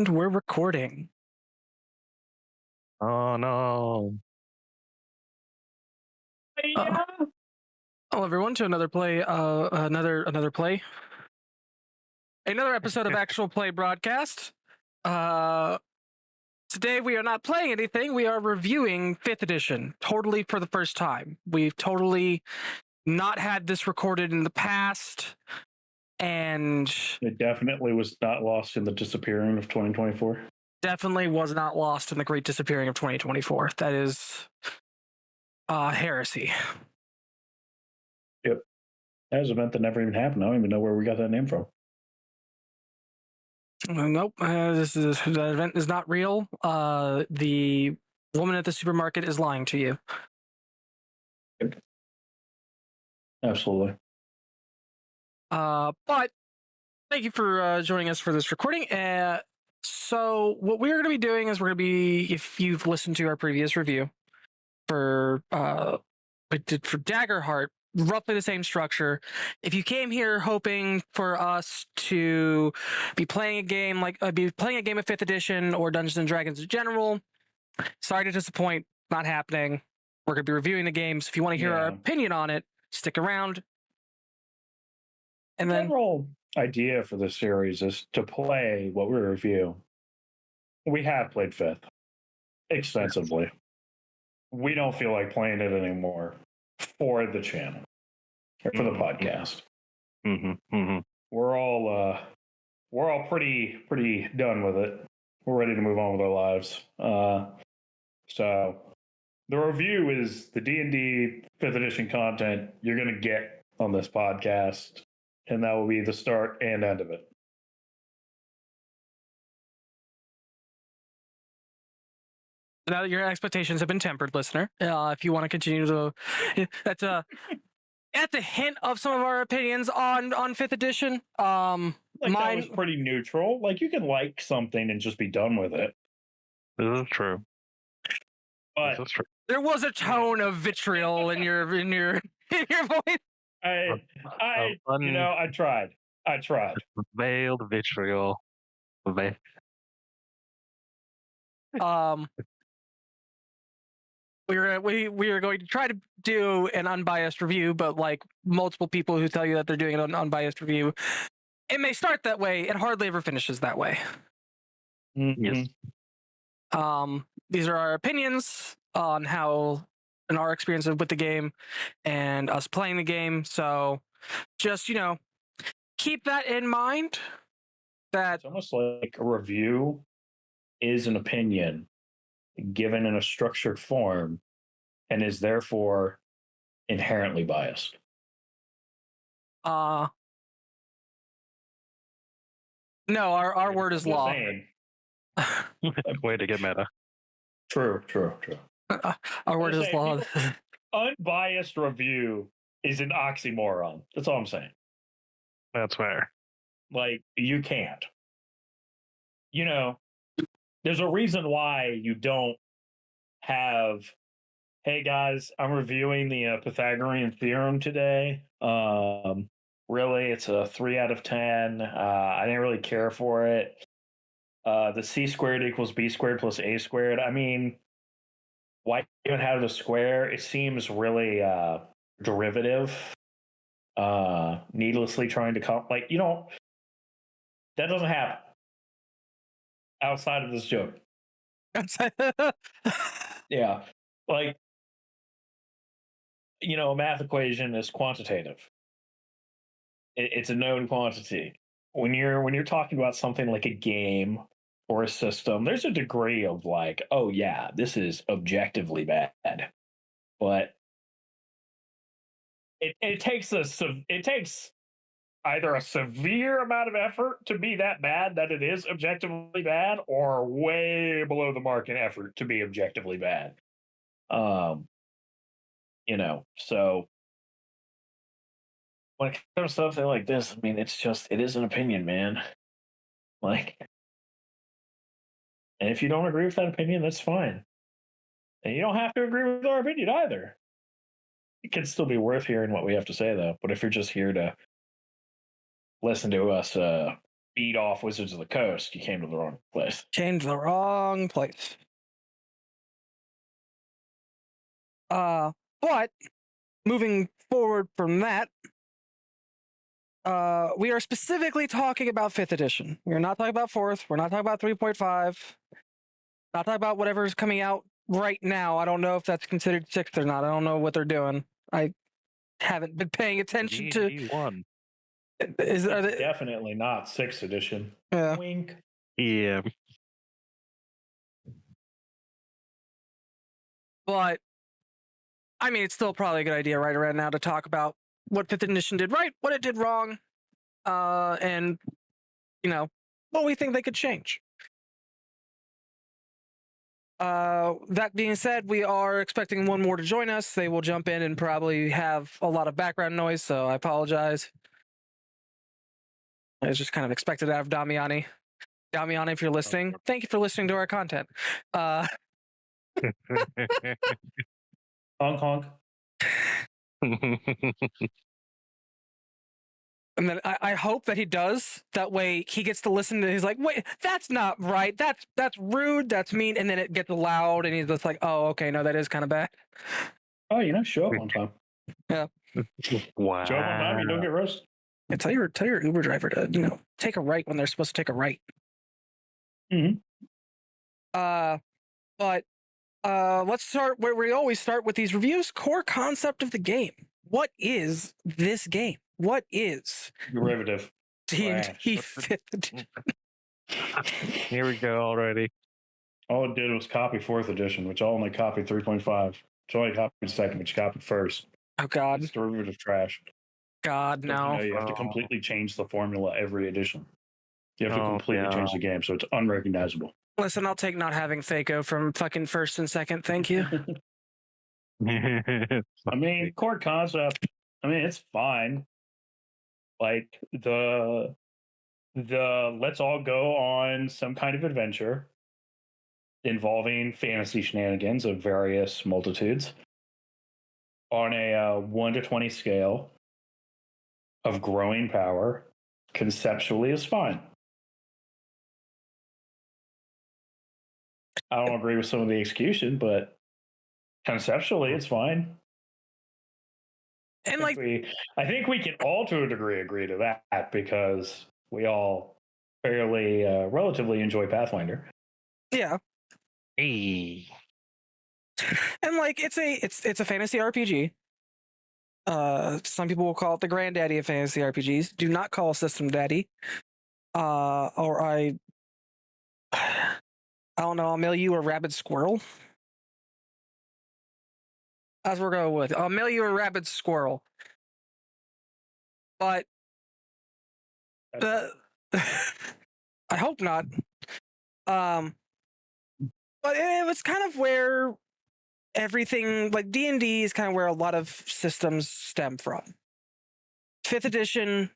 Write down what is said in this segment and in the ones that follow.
And we're recording. Oh no. Hello everyone to another episode of Actual Play Broadcast. Today we are not playing anything, we are reviewing 5th edition, totally for the first time. We've totally not had this recorded in the past, and it definitely was not lost in the disappearing of 2024. Definitely was not lost in the great disappearing of 2024. That is heresy. Yep. That was an event that never even happened. I don't even know where we got that name from. Nope. That event is not real. The woman at the supermarket is lying to you. Yep. Absolutely. But thank you for joining us for this recording. So what we're going to be doing is we're going to be, if you've listened to our previous review for we did for Daggerheart, roughly the same structure. If you came here hoping for us to be playing a game of 5th edition or Dungeons and Dragons in general, sorry to disappoint, not happening. We're going to be reviewing the games. If you want to hear our opinion on it, stick around. And the then general idea for this series is to play what we review. We have played 5th extensively. We don't feel like playing it anymore for the channel or for the podcast. We're all pretty done with it. We're ready to move on with our lives. So the review is the D&D 5th edition content you're going to get on this podcast, and that will be the start and end of it. Now that your expectations have been tempered, listener, if you want to continue to, that's a hint of some of our opinions on 5th edition. Mine that was pretty neutral. Like, you can like something and just be done with it. This is true. But this is true. There was a tone of vitriol in your voice. I tried. Veiled vitriol. We are going to try to do an unbiased review, but like multiple people who tell you that they're doing an unbiased review, it may start that way. It hardly ever finishes that way. Yes. These are our opinions on how and our experience with the game and us playing the game. So just, keep that in mind. That it's almost like a review is an opinion given in a structured form and is therefore inherently biased. No, our word is law. Way to get meta. True. Our word is law. Unbiased review is an oxymoron. That's all I'm saying. That's fair. Like, you can't. There's a reason why you don't have, hey guys, I'm reviewing the Pythagorean theorem today. Really, it's a 3 out of 10. I didn't really care for it. The c squared equals b squared plus a squared. I mean, why even have the square? It seems really derivative. Needlessly trying to that doesn't happen outside of this joke. Yeah. Like, a math equation is quantitative. It's a known quantity. When you're talking about something like a game or a system, there's a degree of like, oh yeah, this is objectively bad. But it takes either a severe amount of effort to be that bad that it is objectively bad, or way below the mark in effort to be objectively bad. So when it comes to something like this, I mean, it is an opinion, man. Like, and if you don't agree with that opinion, that's fine. And you don't have to agree with our opinion either. It can still be worth hearing what we have to say, though. But if you're just here to listen to us beat off Wizards of the Coast, you came to the wrong place. Came to the wrong place. But moving forward from that, we are specifically talking about 5th edition. We're not talking about 4th. We're not talking about 3.5. Not talking about whatever's coming out right now. I don't know if that's considered 6th or not. I don't know what they're doing. I haven't been paying attention to. D1. Are they, Definitely not 6th edition. yeah. Wink. Yeah. But I mean, it's still probably a good idea right around now to talk about what 5th edition did right, what it did wrong, and what we think they could change. That being said, we are expecting one more to join us. They will jump in and probably have a lot of background noise, so I apologize. I was just kind of expected out of Damiani. Damiani, if you're listening, thank you for listening to our content. Honk honk. And then I hope that he does. That way he gets to listen to. He's like, wait, that's not right. That's rude. That's mean. And then it gets loud, and he's just like, oh, okay, no, that is kind of bad. Oh, show up on time. Yeah. Wow. Show up on time, you don't get roasted. Yeah, tell your Uber driver to take a right when they're supposed to take a right. Mm-hmm. But let's start where we always start with these reviews. Core concept of the game. What is this game? What is Derivative? D&D 5th edition? Here we go already. All it did was copy 4th edition, which only copied 3.5. Which only copied 2nd, which copied 1st. Oh God! It's derivative trash. God, no! You have to completely change the formula every edition. You have to completely change the game, so it's unrecognizable. Listen, I'll take not having Thaco from fucking 1st and 2nd. Thank you. I mean, core concept. I mean, it's fine. Like the let's all go on some kind of adventure involving fantasy shenanigans of various multitudes on a 1 to 20 scale of growing power. Conceptually is fine. I don't agree with some of the execution, but conceptually it's fine. And I think we can all to a degree agree to that because we all fairly relatively enjoy Pathfinder. Yeah. Hey. And it's a fantasy RPG. Some people will call it the granddaddy of fantasy RPGs. Do not call System Daddy. Or I don't know, I'll mail you a rabid squirrel. As we're going with. I'll mail you a rabid squirrel. But I hope not. But it was kind of where everything, like D&D is kind of where a lot of systems stem from. 5th edition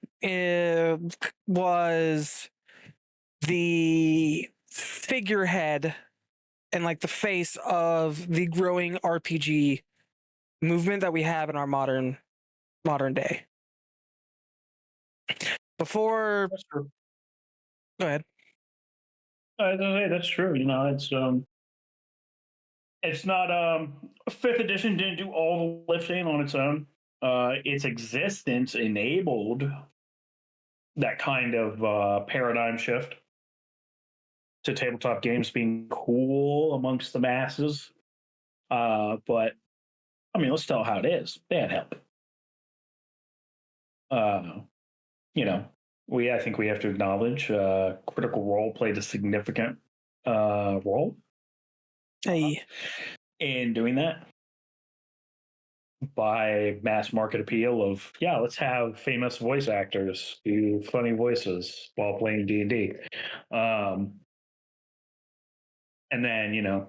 was the figurehead and the face of the growing RPG movement that we have in our modern day. Before, that's true. Go ahead. That's true. It's not 5th edition didn't do all the lifting on its own. Its existence enabled that kind of paradigm shift to tabletop games being cool amongst the masses. But I mean, let's tell how it is. They had help. I think we have to acknowledge Critical Role played a significant role in doing that by mass market appeal of, let's have famous voice actors do funny voices while playing D&D. And then,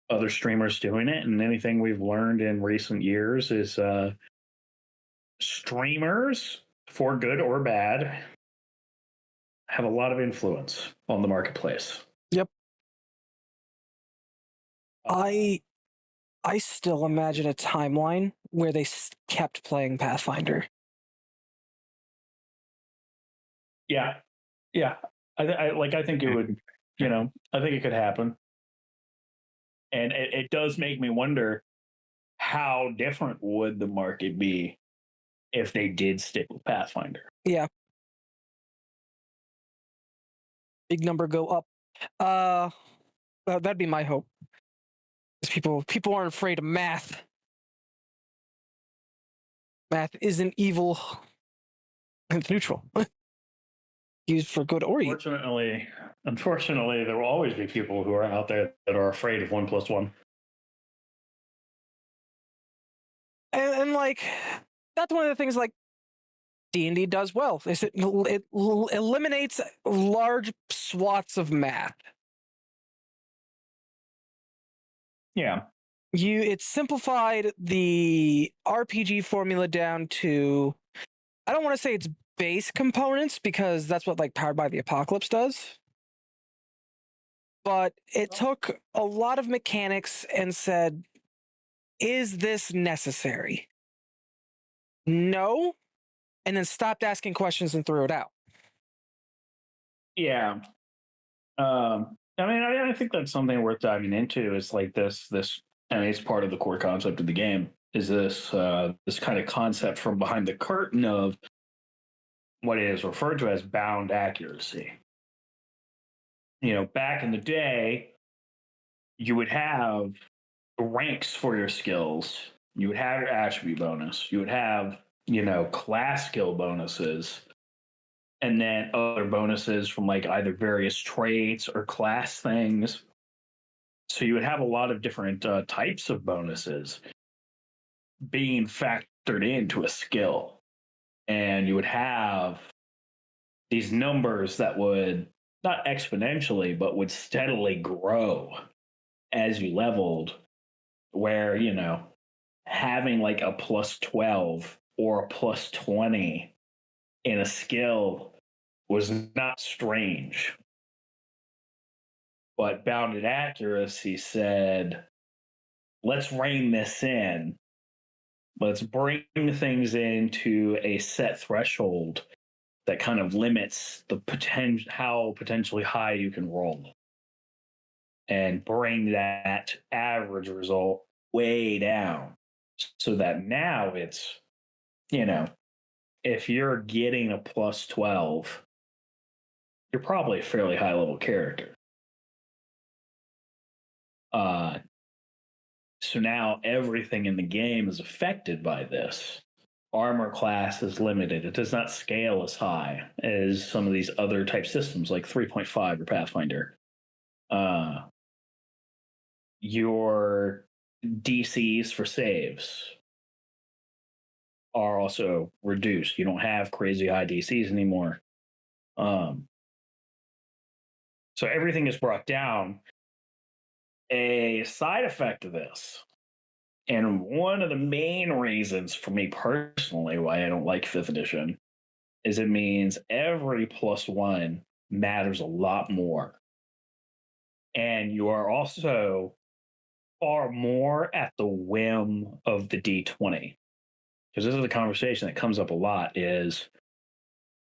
other streamers doing it. And anything we've learned in recent years is streamers, for good or bad, have a lot of influence on the marketplace. Yep. I still imagine a timeline where they kept playing Pathfinder. Yeah. Yeah, I think it would. I think it could happen, and it does make me wonder how different would the market be if they did stick with Pathfinder. Yeah, big number go up. That'd be my hope. 'Cause people aren't afraid of math. Math isn't evil. It's neutral. Used for good or evil. Unfortunately, there will always be people who are out there that are afraid of 1+1. And like that's one of the things like D&D does well. Is it eliminates large swaths of math. Yeah, It simplified the RPG formula down to, I don't want to say it's base components because that's what like Powered by the Apocalypse does. But it took a lot of mechanics and said, is this necessary? No. And then stopped asking questions and threw it out. yeah. I think that's something worth diving into. Is like this. I mean, it's part of the core concept of the game. Is this kind of concept from behind the curtain of what is referred to as bound accuracy? Back in the day, you would have ranks for your skills. You would have your attribute bonus. You would have, class skill bonuses. And then other bonuses from like either various traits or class things. So you would have a lot of different types of bonuses being factored into a skill. And you would have these numbers that would not exponentially, but would steadily grow as you leveled, where, having like a +12 or a +20 in a skill was not strange. But bounded accuracy said, let's rein this in. Let's bring things into a set threshold that kind of limits the potential, how potentially high you can roll, and bring that average result way down so that now it's, if you're getting a +12, you're probably a fairly high level character. So now everything in the game is affected by this. Armor class is limited. It does not scale as high as some of these other type systems like 3.5 or Pathfinder. Your DCs for saves are also reduced. You don't have crazy high DCs anymore. So everything is brought down. A side effect of this, and one of the main reasons for me personally why I don't like 5th edition, is it means every +1 matters a lot more. And you are also far more at the whim of the D20. Because this is a conversation that comes up a lot, is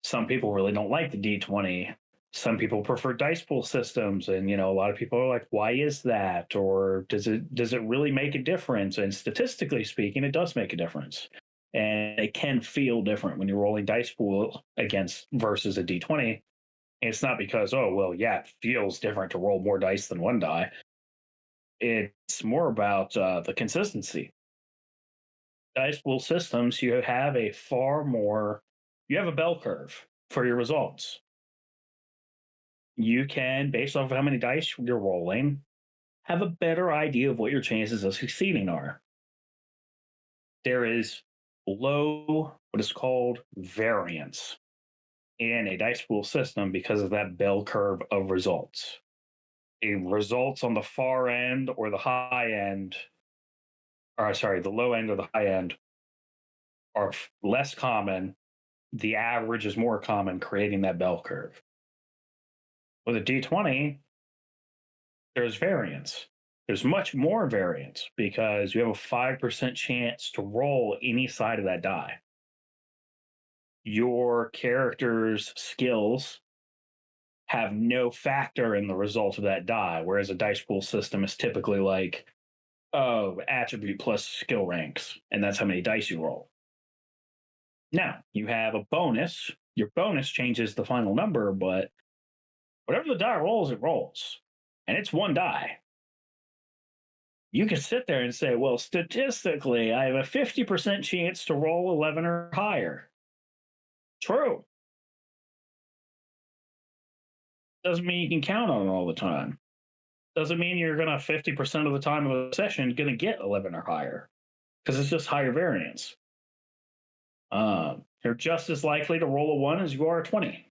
some people really don't like the D20. Some people prefer dice pool systems, and a lot of people are like, why is that? Or does it really make a difference? And statistically speaking, it does make a difference. And it can feel different when you're rolling dice pool against versus a D20. And it's not because, oh, well, yeah, it feels different to roll more dice than one die. It's more about the consistency. Dice pool systems, you have a bell curve for your results. You can, based off of how many dice you're rolling, have a better idea of what your chances of succeeding are. There is low, what is called variance in a dice pool system because of that bell curve of results. The results on the far end or the high end, or sorry, the low end or the high end are less common. The average is more common, creating that bell curve. With a D20, there's variance. There's much more variance because you have a 5% chance to roll any side of that die. Your character's skills have no factor in the result of that die, whereas a dice pool system is typically like, oh, attribute plus skill ranks, and that's how many dice you roll. Now, you have a bonus. Your bonus changes the final number, but whatever the die rolls, it rolls. And it's one die. You can sit there and say, well, statistically, I have a 50% chance to roll 11 or higher. True. Doesn't mean you can count on it all the time. Doesn't mean you're going to 50% of the time of a session going to get 11 or higher, because it's just higher variance. You're just as likely to roll a 1 as you are a 20.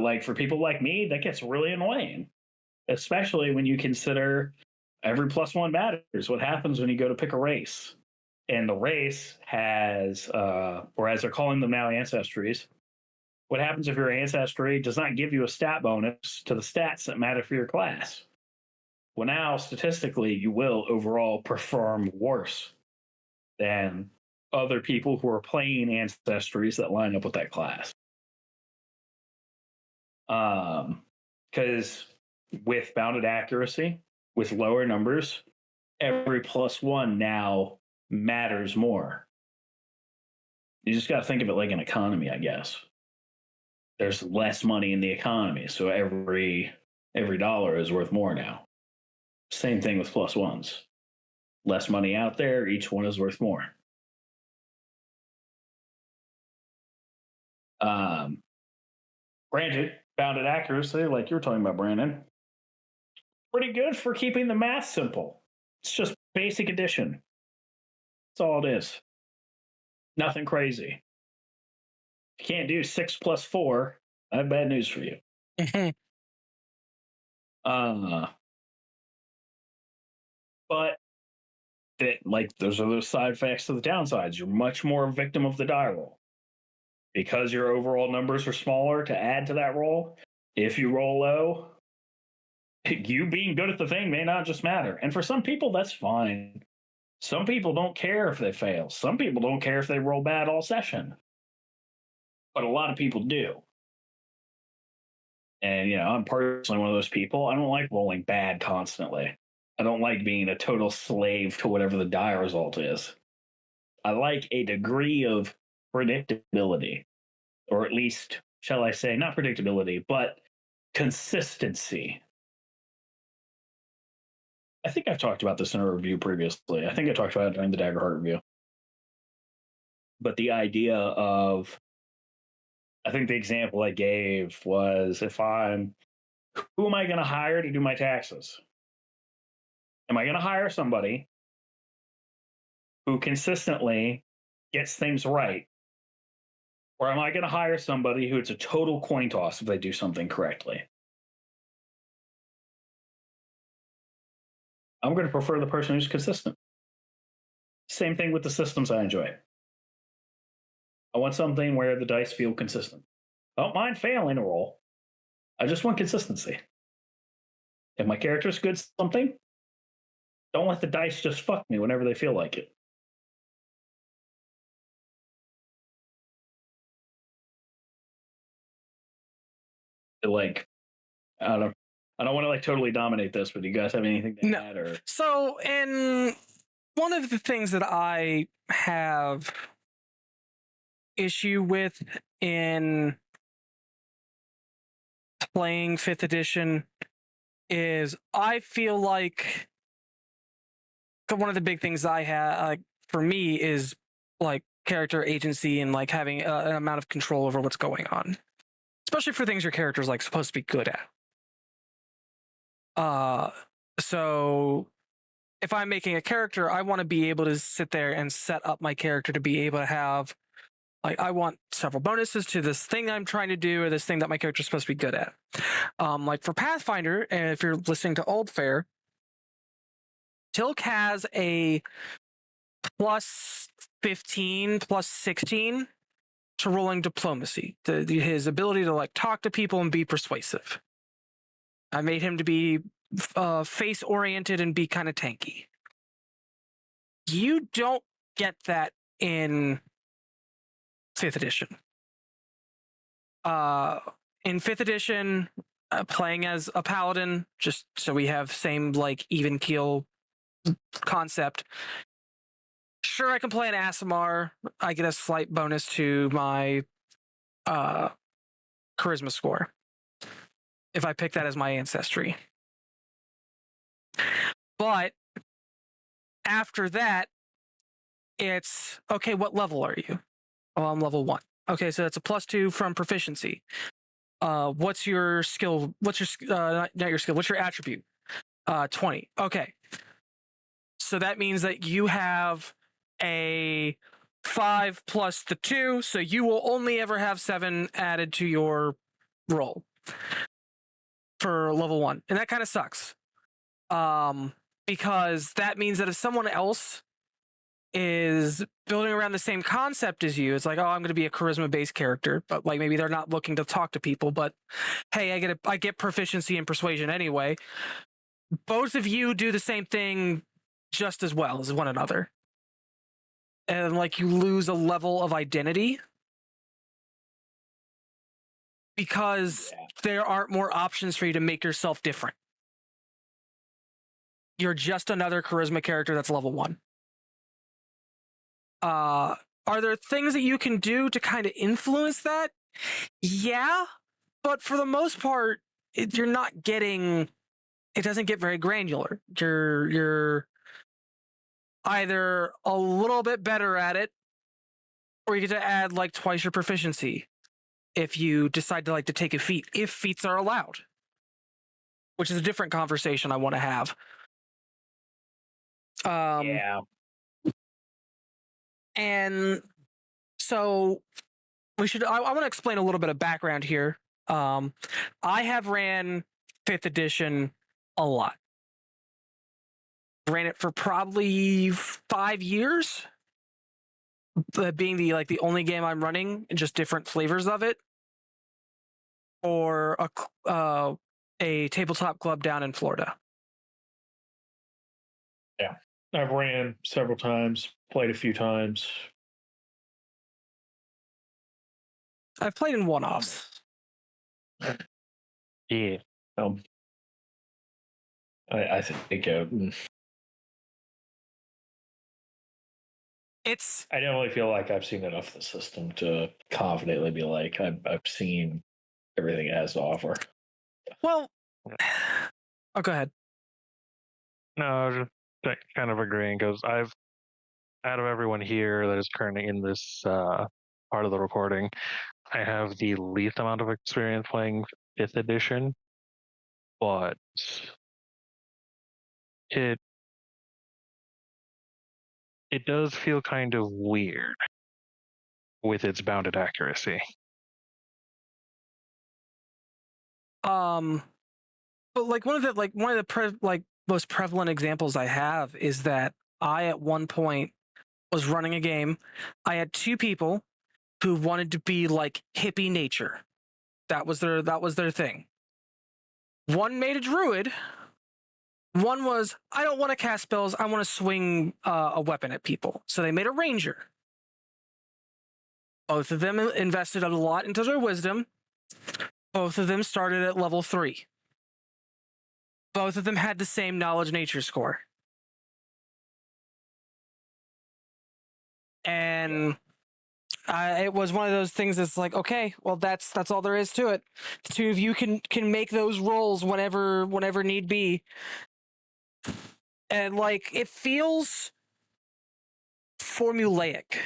Like for people like me, that gets really annoying, especially when you consider every +1 matters. What happens when you go to pick a race? And the race has, or as they're calling them now, ancestries. What happens if your ancestry does not give you a stat bonus to the stats that matter for your class? Well, now statistically, you will overall perform worse than other people who are playing ancestries that line up with that class. Because with bounded accuracy, with lower numbers, every +1 now matters more. You just got to think of it like an economy, I guess. There's less money in the economy, so every dollar is worth more now. Same thing with +1s. Less money out there, each one is worth more. Granted, bounded accuracy, like you were talking about, Brandon, pretty good for keeping the math simple. It's just basic addition. That's all it is. Nothing crazy. If you can't do 6 + 4, I have bad news for you. But that, like, those are those side effects to the downsides. You're much more a victim of the die roll. Because your overall numbers are smaller to add to that roll, if you roll low, you being good at the thing may not just matter. And for some people, that's fine. Some people don't care if they fail. Some people don't care if they roll bad all session. But a lot of people do. And, I'm personally one of those people. I don't like rolling bad constantly. I don't like being a total slave to whatever the die result is. I like a degree of predictability, or at least, shall I say, not predictability, but consistency. I think I've talked about this in a review previously. I think I talked about it during the Daggerheart review. But the idea of, I think the example I gave was, who am I going to hire to do my taxes? Am I going to hire somebody who consistently gets things right? Or am I going to hire somebody who it's a total coin toss if they do something correctly? I'm going to prefer the person who's consistent. Same thing with the systems I enjoy. I want something where the dice feel consistent. I don't mind failing a roll. I just want consistency. If my character's good at something, don't let the dice just fuck me whenever they feel like it. Like, I don't want to totally dominate this, but do you guys have anything to add? Or So, and one of the things that I have issue with in playing 5th edition is I feel like one of the big things I have for me is like character agency and like having an amount of control over what's going on, especially for things your character's like supposed to be good at. So if I'm making a character, I want to be able to sit there and set up my character to be able to have, like, I want several bonuses to this thing I'm trying to do or this thing that my character's supposed to be good at. Like for Pathfinder, and if you're listening to Old Fair, Tilk has a +15, +16 to rolling diplomacy. His ability to like talk to people and be persuasive. I made him to be face oriented and be kind of tanky. You don't get that in 5th edition. In 5th edition, playing as a paladin, just so we have same like even keel concept. Sure, I can play an Aasimar. I get a slight bonus to my charisma score if I pick that as my ancestry. But after that, it's okay. What level are you? Oh, I'm level 1. Okay, so that's a +2 from proficiency. What's your skill? What's your not your skill? What's your attribute? 20. Okay, so that means that you have a 5 plus the 2, so you will only ever have 7 added to your roll for level 1, and that kind of sucks. Because that means that if someone else is building around the same concept as you, it's like, oh, I'm going to be a charisma based character, but like maybe they're not looking to talk to people, but hey, I get proficiency in persuasion anyway. Both of you do the same thing just as well as one another, and like you lose a level of identity because there aren't more options for you to make yourself different. You're just another charisma character that's level 1. Are there things that you can do to kind of influence that? Yeah, but for the most part, you're not getting. It doesn't get very granular. You're either a little bit better at it, or you get to add like twice your proficiency if you decide to like to take a feat, if feats are allowed, which is a different conversation I want to have. Yeah. And so we should. I want to explain a little bit of background here. I have ran 5th edition a lot. Ran it for probably 5 years. Being the only game I'm running, and just different flavors of it, or a tabletop club down in Florida. Yeah, I've ran several times, played a few times. I've played in one-offs. Yeah. I think It's. I don't really feel like I've seen enough of the system to confidently be like I've seen everything it has to offer. Well, oh, go ahead. No, I was just kind of agreeing because out of everyone here that is currently in this part of the recording, I have the least amount of experience playing 5th edition, but it does feel kind of weird with its bounded accuracy. But like one of the most prevalent examples I have is that I at one point was running a game. I had 2 people who wanted to be like hippie nature. That was their thing. One made a druid. One was, I don't want to cast spells. I want to swing a weapon at people. So they made a ranger. Both of them invested a lot into their wisdom. Both of them started at level 3. Both of them had the same knowledge nature score. And it was one of those things that's like, okay, well, that's all there is to it. The 2 of you can make those rolls whenever need be. And like, it feels formulaic.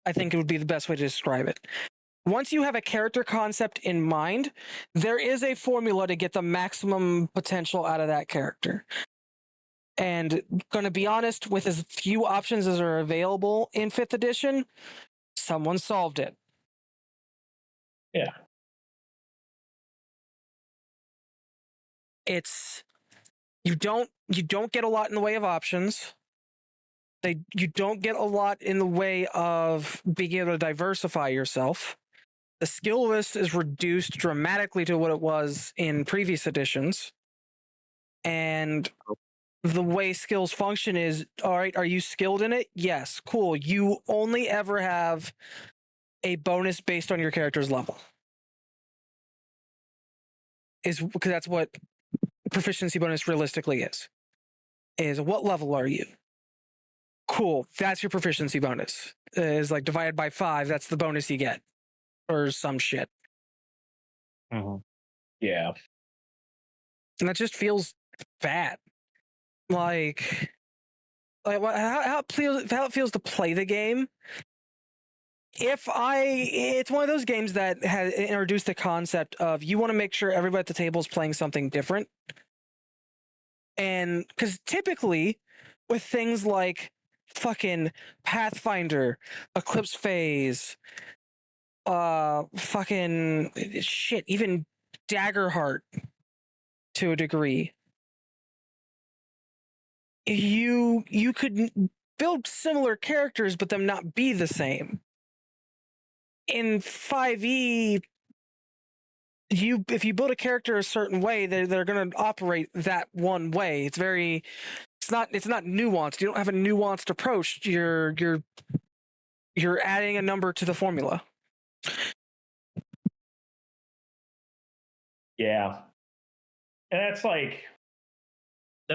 I think it would be the best way to describe it. Once you have a character concept in mind, there is a formula to get the maximum potential out of that character. And going to be honest, with as few options as are available in 5th edition, someone solved it. Yeah. It's you don't get a lot in the way of options. You don't get a lot in the way of being able to diversify yourself. The skill list is reduced dramatically to what it was in previous editions. And the way skills function is, all right, are you skilled in it? Yes, cool. You only ever have a bonus based on your character's level. Is because that's what proficiency bonus realistically is what level are you? Cool, that's your proficiency bonus. Is like divided by 5, that's the bonus you get, or some shit. Yeah. And that just feels bad. Like how it feels to play the game. It's one of those games that has introduced the concept of you want to make sure everybody at the table is playing something different. And because typically with things like fucking Pathfinder, Eclipse Phase, fucking shit, even Daggerheart to a degree, you could build similar characters but them not be the same. In 5e, if you build a character a certain way, they're going to operate that one way. It's not nuanced. You don't have a nuanced approach. You're adding a number to the formula. Yeah. And that's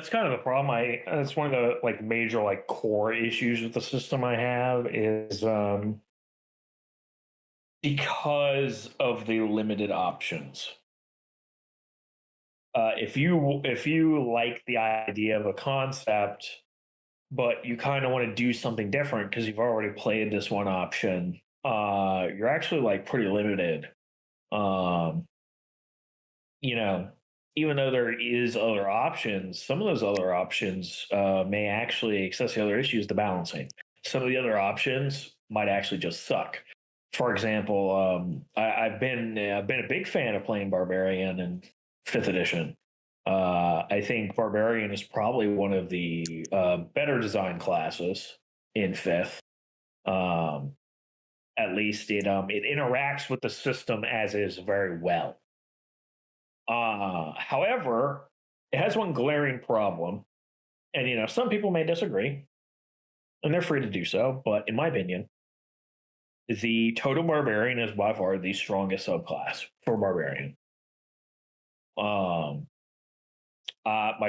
kind of the problem. That's one of the like major like core issues with the system I have is because of the limited options. If you like the idea of a concept, but you kind of want to do something different because you've already played this one option, you're actually like pretty limited. You know, even though there is other options, some of those other options may actually access the other issues, the balancing. Some of the other options might actually just suck. For example, I've been a big fan of playing Barbarian in 5th edition. I think Barbarian is probably one of the better designed classes in 5th. At least it interacts with the system as is very well. However, it has one glaring problem, and some people may disagree, and they're free to do so. But in my opinion, the Totem Barbarian is by far the strongest subclass for Barbarian. My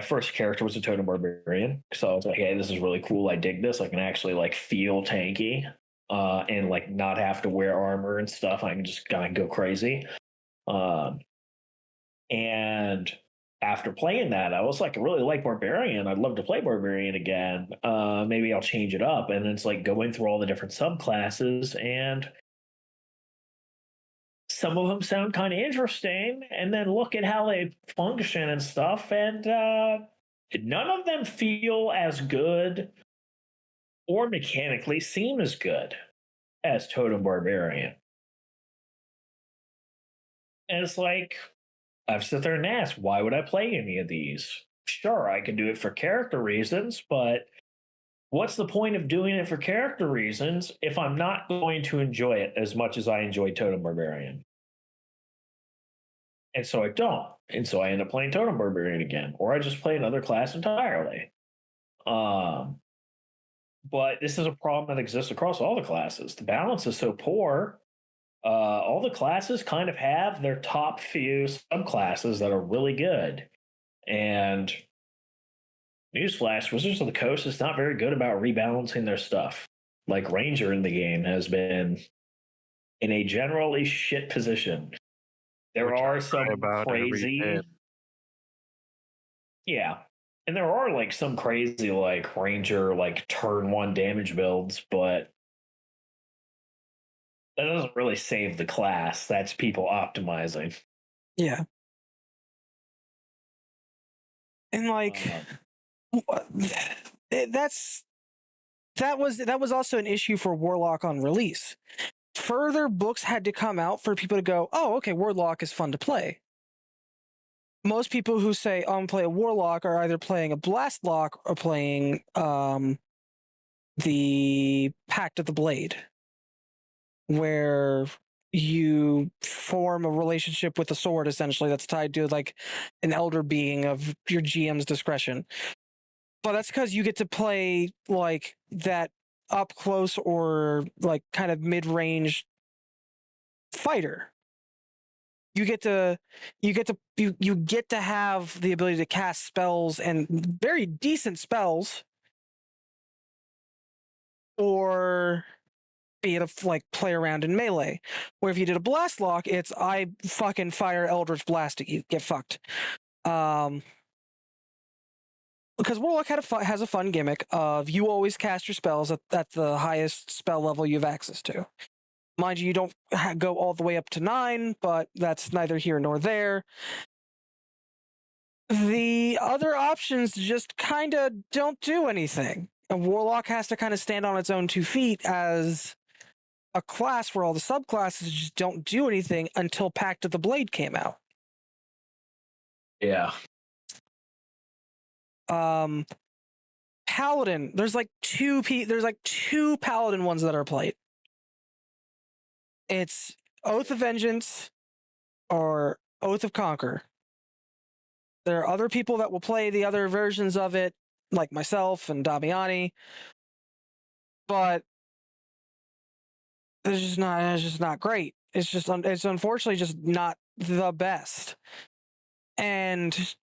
first character was a Totem Barbarian, so I was like, "Hey, this is really cool. I dig this. I can actually like feel tanky, and like not have to wear armor and stuff. I can just kind of go crazy." And after playing that, I was like, I really like Barbarian. I'd love to play Barbarian again. Maybe I'll change it up. And it's like going through all the different subclasses, and some of them sound kind of interesting. And then look at how they function and stuff. And none of them feel as good or mechanically seem as good as Totem Barbarian. And it's like, I've sit there and asked, why would I play any of these? Sure, I can do it for character reasons, but what's the point of doing it for character reasons if I'm not going to enjoy it as much as I enjoy Totem Barbarian? And so I don't. And so I end up playing Totem Barbarian again, or I just play another class entirely. But this is a problem that exists across all the classes. The balance is so poor. All the classes kind of have their top few subclasses that are really good. And newsflash, Wizards of the Coast is not very good about rebalancing their stuff. Like Ranger in the game has been in a generally shit position. There are some crazy. Yeah. And there are like some crazy like Ranger like turn 1 damage builds, but that doesn't really save the class. That's people optimizing. Yeah. And like that was also an issue for Warlock on release. Further books had to come out for people to go, oh, okay, Warlock is fun to play. Most people who say, oh, I'm gonna play a Warlock are either playing a Blastlock or playing the Pact of the Blade, where you form a relationship with the sword, essentially, that's tied to like an elder being of your GM's discretion. But that's because you get to play like that up close or like kind of mid-range fighter. You get to have the ability to cast spells and very decent spells, or be able to like play around in melee. Where if you did a blast lock, it's I fucking fire Eldritch Blast at you, get fucked. Because Warlock has a fun gimmick of you always cast your spells at the highest spell level you have access to. Mind you, you don't go all the way up to 9, but that's neither here nor there. The other options just kind of don't do anything. A Warlock has to kind of stand on its own 2 feet as a class where all the subclasses just don't do anything until Pact of the Blade came out. Yeah. Paladin, there's like two Paladin ones that are played. It's Oath of Vengeance or Oath of Conquer. There are other people that will play the other versions of it, like myself and Damiani, but it's just not great. It's unfortunately just not the best. And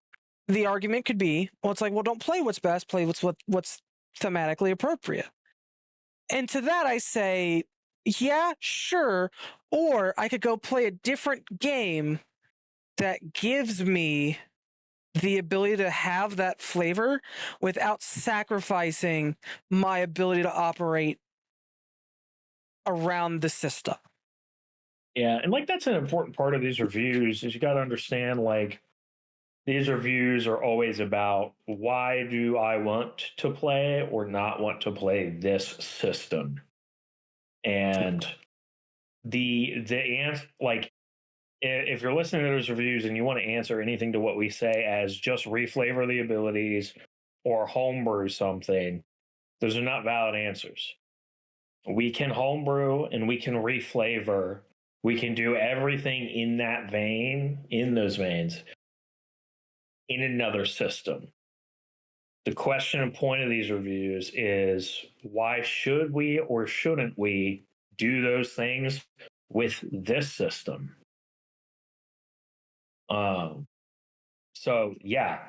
the argument could be, well, it's like, well, don't play what's best, play what's thematically appropriate. And to that I say, yeah, sure. Or I could go play a different game that gives me the ability to have that flavor without sacrificing my ability to operate around the system. Yeah, and like that's an important part of these reviews is you got to understand like these reviews are always about why do I want to play or not want to play this system. And the answer, like if you're listening to those reviews and you want to answer anything to what we say as just reflavor the abilities or homebrew something, those are not valid answers. We can homebrew and we can reflavor. We can do everything in that vein, in those veins, in another system. The question and point of these reviews is why should we or shouldn't we do those things with this system? So yeah,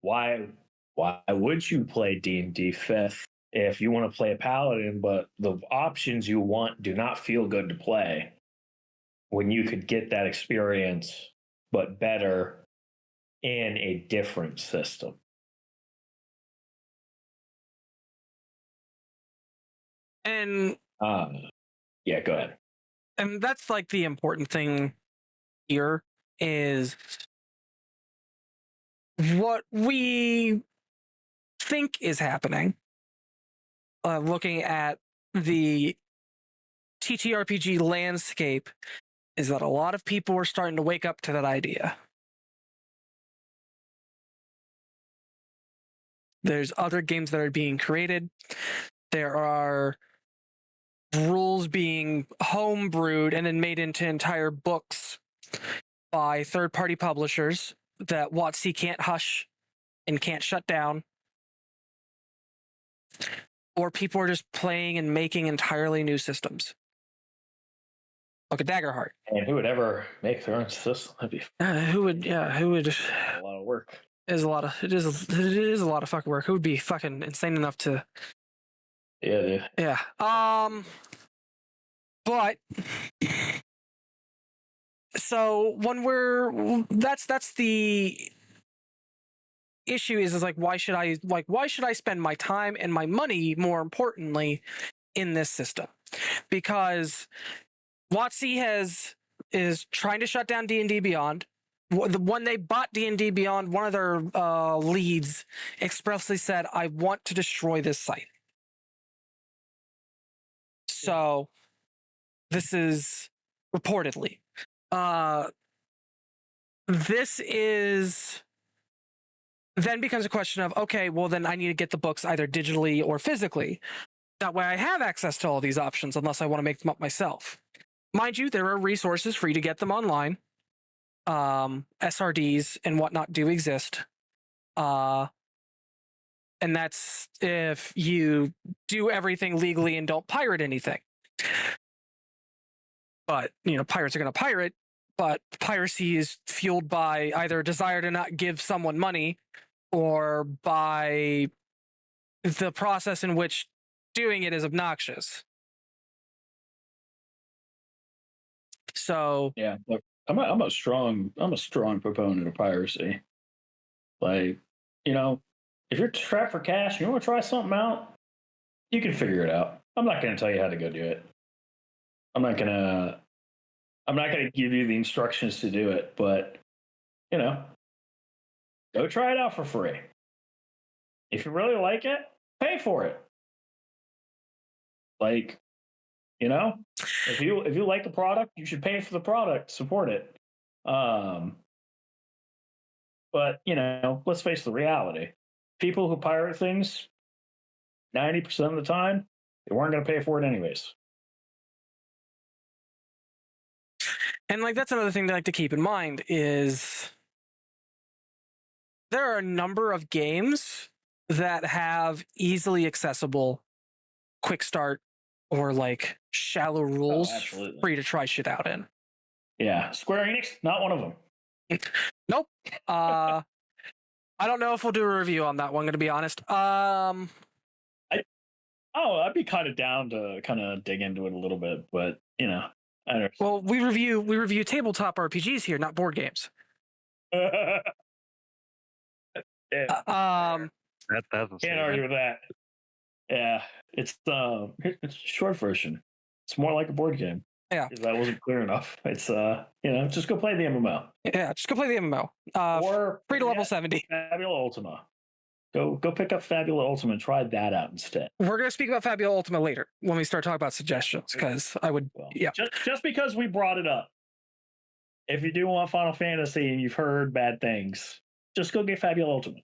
why would you play D&D 5th if you want to play a paladin, but the options you want do not feel good to play when you could get that experience, but better in a different system? And yeah, go ahead. And that's like the important thing here is what we think is happening. Looking at the TTRPG landscape is that a lot of people are starting to wake up to that idea. There's other games that are being created. There are rules being homebrewed and then made into entire books by third-party publishers that WotC can't hush and can't shut down. Or people are just playing and making entirely new systems. Like a Daggerheart. And who would ever make their own system? That'd be Who would? A lot of work. It is a lot of fucking work. Who would be fucking insane enough to? Yeah, dude. Yeah. But so when that's the issue is like why should I spend my time and my money, more importantly, in this system? Because WotC is trying to shut down D&D Beyond. When they bought D&D Beyond, one of their leads expressly said, "I want to destroy this site." So this is reportedly. This is then becomes a question of, okay, well then I need to get the books either digitally or physically. That way I have access to all these options unless I want to make them up myself. Mind you, there are resources for you to get them online. SRDs and whatnot do exist. And that's if you do everything legally and don't pirate anything. but pirates are going to pirate. But piracy is fueled by either a desire to not give someone money, or by the process in which doing it is obnoxious. So Yeah, look, I'm a strong proponent of piracy. Like, if you're trapped for cash and you want to try something out, you can figure it out. I'm not going to tell you how to go do it. I'm not going to give you the instructions to do it, but go try it out for free. If you really like it, pay for it. Like, if you like the product, you should pay for the product, support it. But let's face the reality. People who pirate things, 90% of the time, they weren't going to pay for it anyways. And that's another thing to keep in mind is there are a number of games that have easily accessible quick start or shallow rules for you to try shit out in. Yeah, Square Enix, not one of them. Nope. I don't know if we'll do a review on that one, going to be honest. I'd be kind of down to kind of dig into it a little bit, but I don't. Well, we review tabletop RPGs here, not board games. Yeah, That's can't argue with that. Yeah, it's a short version. It's more like a board game. Yeah, if that wasn't clear enough. It's just go play the MMO. Yeah, just go play the MMO. Or free to level 70. Fabula Ultima. Go pick up Fabula Ultima and try that out instead. We're gonna speak about Fabula Ultima later when we start talking about suggestions, because just because we brought it up. If you do want Final Fantasy and you've heard bad things, just go get Fabula Ultima.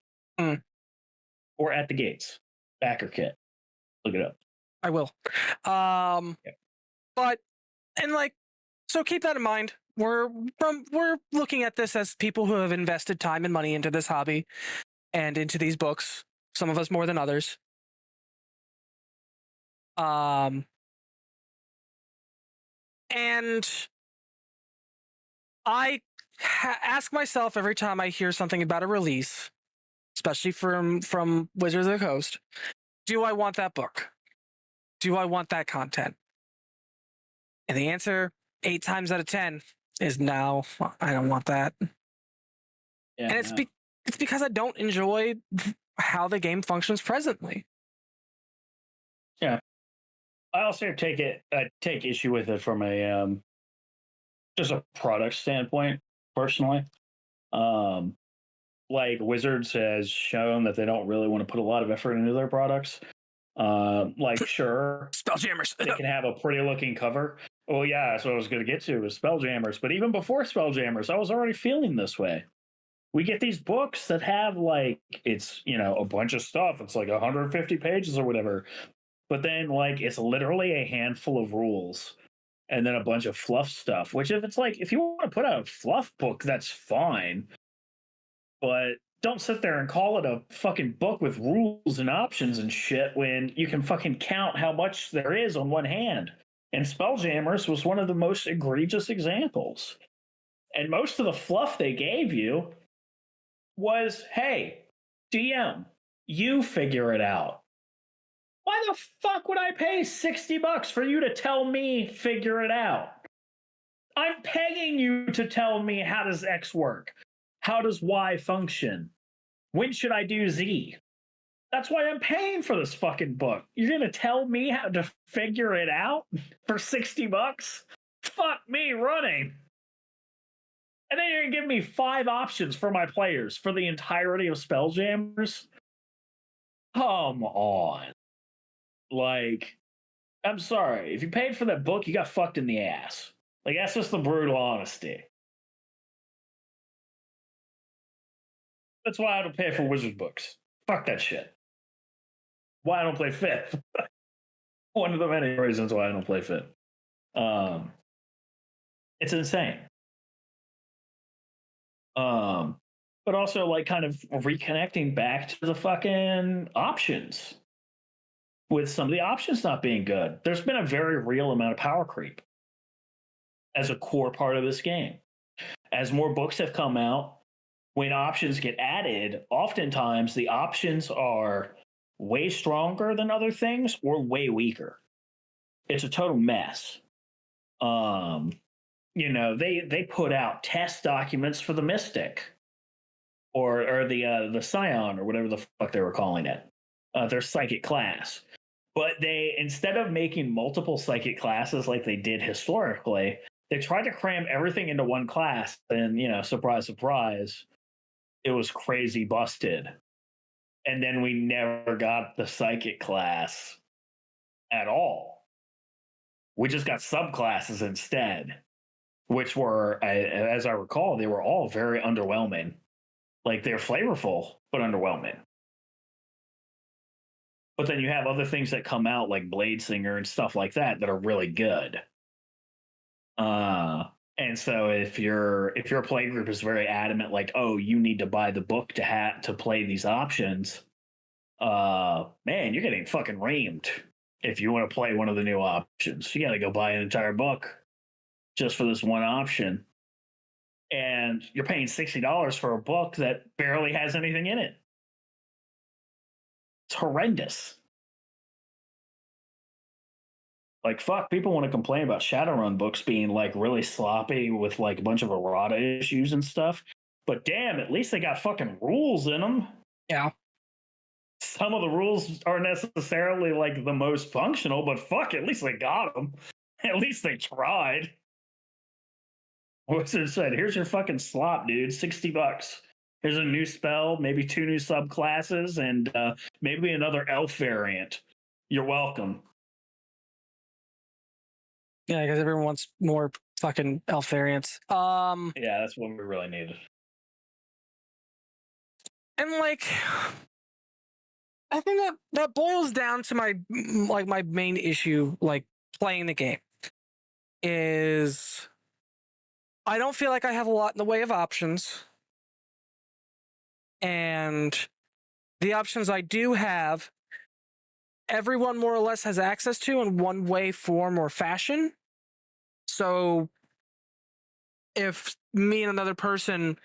Or At the Gates. Backer kit. Look it up. I will. But so keep that in mind. We're looking at this as people who have invested time and money into this hobby and into these books. Some of us more than others. And I ask myself every time I hear something about a release, especially from Wizards of the Coast, do I want that book? Do I want that content? And the answer 8 times out of 10 is no, I don't want that. Yeah, and it's because I don't enjoy how the game functions presently. Yeah. I also take issue with it from a just a product standpoint, personally. Wizards has shown that they don't really want to put a lot of effort into their products. Sure, Spelljammers. They can have a pretty looking cover. Oh yeah, that's what I was going to get to, was Spelljammers. But even before Spelljammers, I was already feeling this way. We get these books that have it's a bunch of stuff. It's 150 pages or whatever. But then it's literally a handful of rules and then a bunch of fluff stuff. Which if you want to put out a fluff book, that's fine. But don't sit there and call it a fucking book with rules and options and shit when you can fucking count how much there is on one hand. And Spelljammers was one of the most egregious examples. And most of the fluff they gave you was, hey, DM, you figure it out. Why the fuck would I pay $60 for you to tell me figure it out? I'm paying you to tell me how does X work? How does Y function? When should I do Z? That's why I'm paying for this fucking book. You're going to tell me how to figure it out for $60? Fuck me running. And then you're going to give me 5 options for my players for the entirety of Spelljammers? Come on. I'm sorry. If you paid for that book, you got fucked in the ass. That's just the brutal honesty. That's why I don't pay for Wizard books. Fuck that shit. Why I don't play 5th. One of the many reasons why I don't play 5th. It's insane. But also kind of reconnecting back to the fucking options. With some of the options not being good. There's been a very real amount of power creep. as a core part of this game. As more books have come out, when options get added, oftentimes the options are way stronger than other things or way weaker. It's a total mess. They put out test documents for the Mystic or the Scion or whatever the fuck they were calling it, their psychic class. But they, instead of making multiple psychic classes like they did historically, they tried to cram everything into one class, and surprise, surprise, it was crazy busted. And then we never got the psychic class at all. We just got subclasses instead, which were, as I recall, they were all very underwhelming. Like, they're flavorful, but underwhelming. But then you have other things that come out like Blade Singer and stuff like that are really good. And so if your play group is very adamant, like, oh, you need to buy the book to play these options, man, you're getting fucking reamed if you want to play one of the new options. You got to go buy an entire book just for this one option, and you're paying $60 for a book that barely has anything in it. It's horrendous. Like, fuck, people want to complain about Shadowrun books being like really sloppy with like a bunch of errata issues and stuff. But damn, at least they got fucking rules in them. Yeah. Some of the rules aren't necessarily like the most functional, but fuck, at least they got them. At least they tried. Wizard said, here's your fucking slop, dude. $60. Here's a new spell, maybe 2 new subclasses, and maybe another elf variant. You're welcome. Yeah, because everyone wants more fucking elf variants. Yeah, that's what we really needed. And like, I think that boils down to my main issue, like playing the game, is I don't feel like I have a lot in the way of options. And the options I do have, everyone more or less has access to in one way, form, or fashion. So if me and another person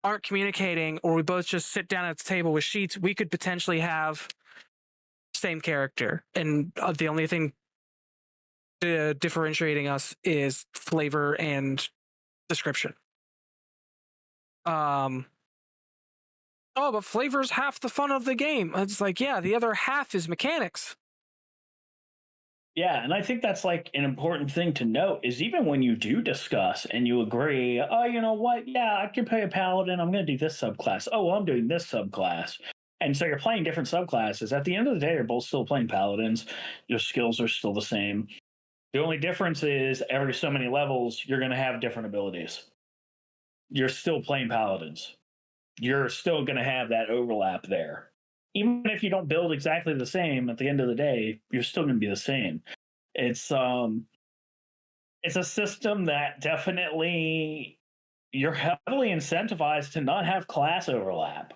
aren't communicating, or we both just sit down at the table with sheets, we could potentially have same character. And the only thing differentiating us is flavor and description. Oh, but flavor's half the fun of the game. It's like, yeah, the other half is mechanics. Yeah, and I think that's like an important thing to note is even when you do discuss and you agree, oh, you know what? Yeah, I can play a paladin. I'm going to do this subclass. Oh, well, I'm doing this subclass. And so you're playing different subclasses. At the end of the day, you're both still playing paladins. Your skills are still the same. The only difference is every so many levels, you're going to have different abilities. You're still playing paladins. You're still going to have that overlap there. Even if you don't build exactly the same, at the end of the day, you're still going to be the same. It's a system that definitely you're heavily incentivized to not have class overlap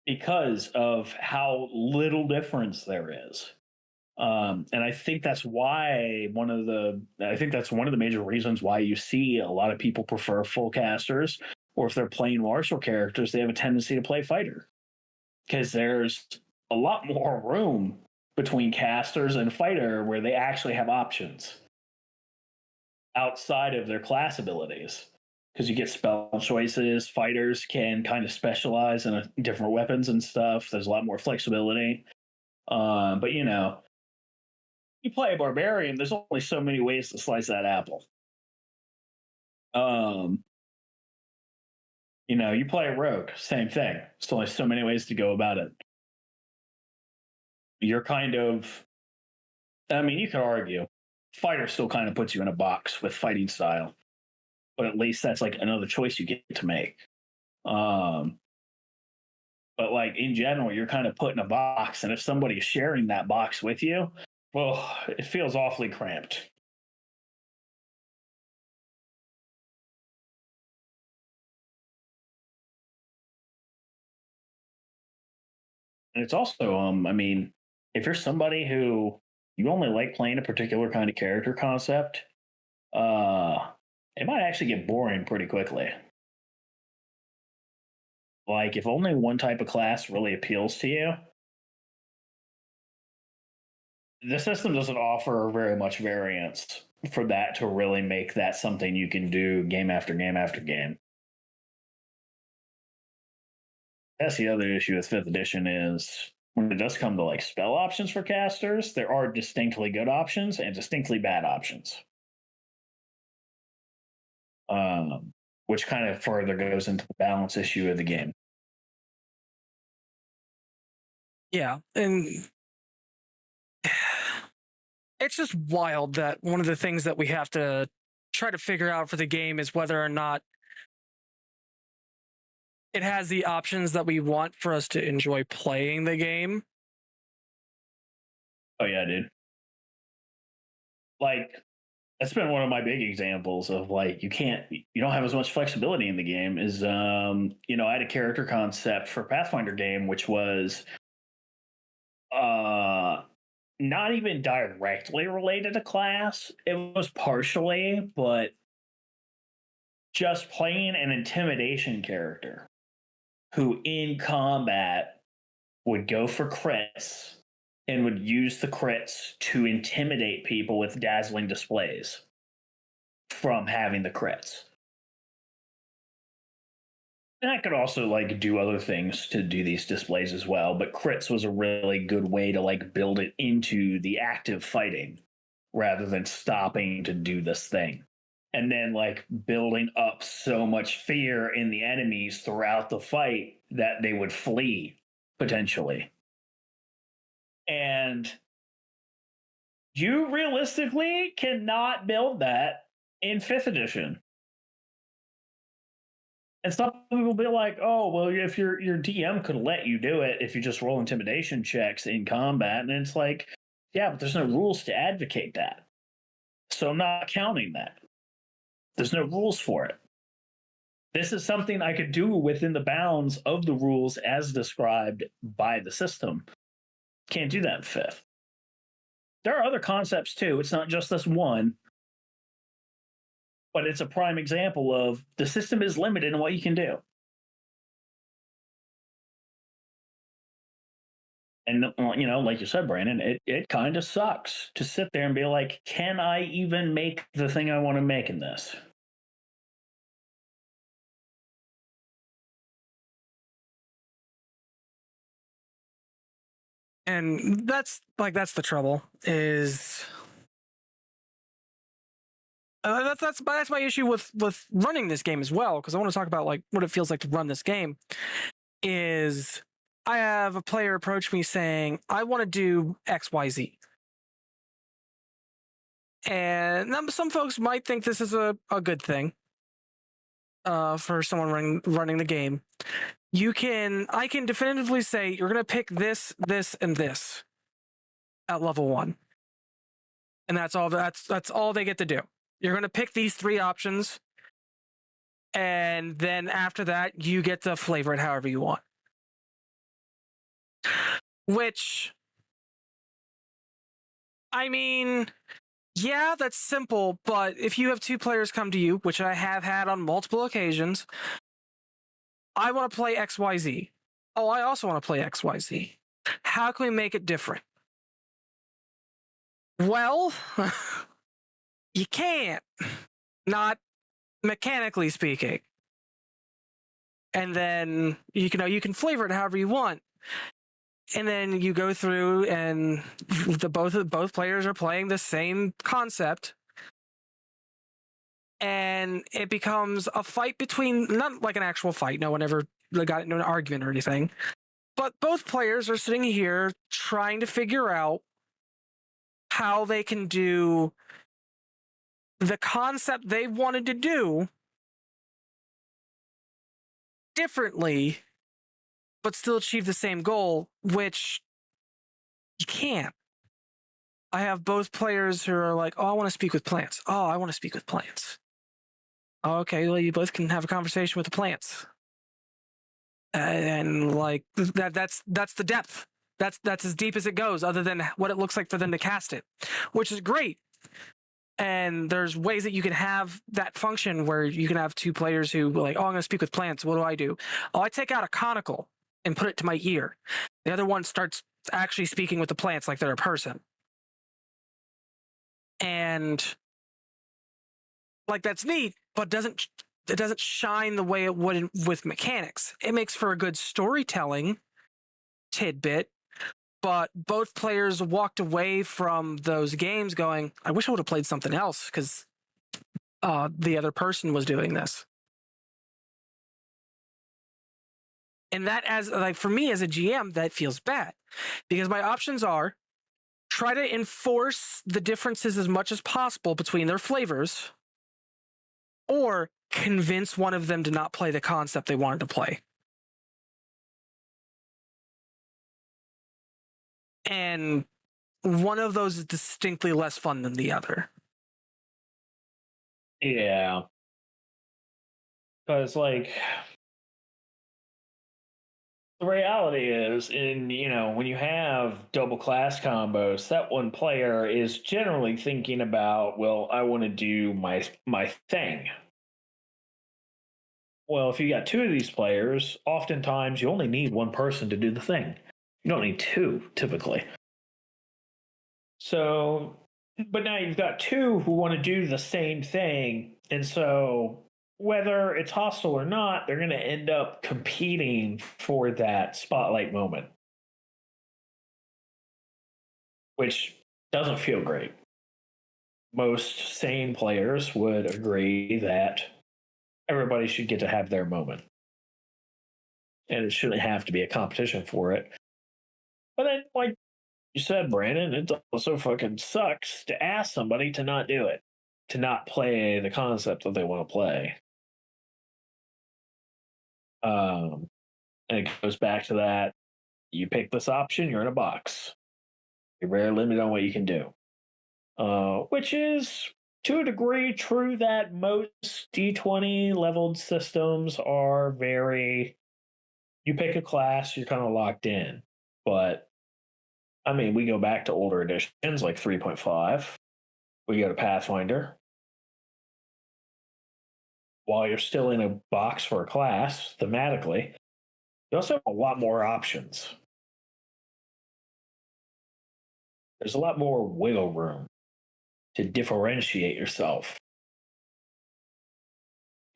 because of how little difference there is. And I think that's why one of the major reasons why you see a lot of people prefer full casters, or if they're playing martial characters, they have a tendency to play fighter. Because there's a lot more room between casters and fighter where they actually have options outside of their class abilities. Because you get spell choices, fighters can kind of specialize in different weapons and stuff. There's a lot more flexibility. But you play a barbarian, there's only so many ways to slice that apple. You play a rogue, same thing. There's only so many ways to go about it. You're kind of, you could argue, fighter still kind of puts you in a box with fighting style, but at least that's like another choice you get to make. But like in general, you're kind of put in a box, and if somebody is sharing that box with you, well, it feels awfully cramped. And it's also, if you're somebody who you only like playing a particular kind of character concept, it might actually get boring pretty quickly. Like, if only one type of class really appeals to you, the system doesn't offer very much variance for that to really make that something you can do game after game after game. That's the other issue with 5th edition is when it does come to like spell options for casters, there are distinctly good options and distinctly bad options. Which kind of further goes into the balance issue of the game. Yeah, and it's just wild that one of the things that we have to try to figure out for the game is whether or not it has the options that we want for us to enjoy playing the game. Oh yeah, dude. Like, that's been one of my big examples of like you don't have as much flexibility in the game. Is I had a character concept for Pathfinder game which was not even directly related to class. It was partially, but just playing an intimidation character who in combat would go for crits and would use the crits to intimidate people with dazzling displays from having the crits. And I could also like do other things to do these displays as well, but crits was a really good way to like build it into the active fighting rather than stopping to do this thing. And then like building up so much fear in the enemies throughout the fight that they would flee potentially. And you realistically cannot build that in 5th edition. And some people will be like, oh, well, if your DM could let you do it if you just roll intimidation checks in combat. And it's like, yeah, but there's no rules to advocate that. So I'm not counting that. There's no rules for it. This is something I could do within the bounds of the rules as described by the system. Can't do that in 5th. There are other concepts too. It's not just this one. But it's a prime example of the system is limited in what you can do. And, like you said, Brandon, it kind of sucks to sit there and be like, can I even make the thing I want to make in this? And that's the trouble is that's my issue with running this game as well, because I want to talk about like what it feels like to run this game. Is I have a player approach me saying I want to do XYZ, and some folks might think this is a good thing for someone running the game. I can definitively say you're going to pick this, and this at level 1, and that's all they get to do. You're going to pick these 3 options, and then after that, you get to flavor it however you want. Which, I mean, yeah, that's simple, but if you have 2 players come to you, which I have had on multiple occasions, I want to play XYZ. Oh, I also want to play XYZ. How can we make it different? Well, you can't. Not mechanically speaking. And then you can flavor it however you want. And then you go through and both players are playing the same concept. And it becomes a fight between, not like an actual fight, no one ever got into an argument or anything, but both players are sitting here trying to figure out how they can do the concept they wanted to do differently, but still achieve the same goal, which you can't. I have both players who are like, oh, I want to speak with plants. Oh, I want to speak with plants. Okay, well, you both can have a conversation with the plants. And like that's the depth. That's as deep as it goes, other than what it looks like for them to cast it, which is great. And there's ways that you can have that function where you can have two players who like, oh, I'm going to speak with plants. What do? Oh, I take out a conical and put it to my ear. The other one starts actually speaking with the plants like they're a person. And like that's neat, but it doesn't shine the way it would with mechanics. It makes for a good storytelling tidbit, but both players walked away from those games going, I wish I would have played something else because the other person was doing this. And that, as like for me as a GM, that feels bad because my options are try to enforce the differences as much as possible between their flavors, or convince one of them to not play the concept they wanted to play. And one of those is distinctly less fun than the other. Yeah. Because, like, the reality is, when you have double class combos, that one player is generally thinking about, well, I want to do my thing. Well, if you got two of these players, oftentimes you only need one person to do the thing. You don't need two, typically. So, but now you've got two who want to do the same thing. And so, whether it's hostile or not, they're going to end up competing for that spotlight moment, which doesn't feel great. Most sane players would agree that everybody should get to have their moment. And it shouldn't have to be a competition for it. But then, like you said, Brandon, it also fucking sucks to ask somebody to not do it, to not play the concept that they want to play. And it goes back to that. You pick this option, you're in a box. You're very limited on what you can do. Which is, to a degree, true that most D20 leveled systems are very... You pick a class, you're kind of locked in. But, I mean, we go back to older editions like 3.5. We go to Pathfinder. While you're still in a box for a class, thematically, you also have a lot more options. There's a lot more wiggle room to differentiate yourself.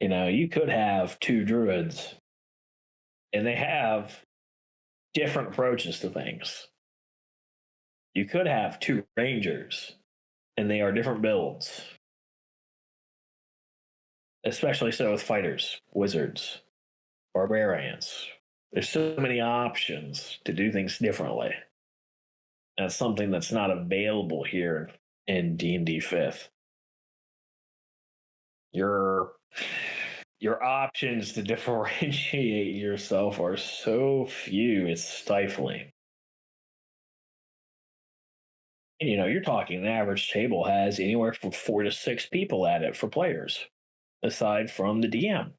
You could have two druids, and they have different approaches to things. You could have two rangers, and they are different builds. Especially so with fighters, wizards, barbarians. There's so many options to do things differently. That's something that's not available here in D&D 5th. Your options to differentiate yourself are so few, it's stifling. And you're talking an average table has anywhere from 4 to 6 people at it for players, aside from the DM.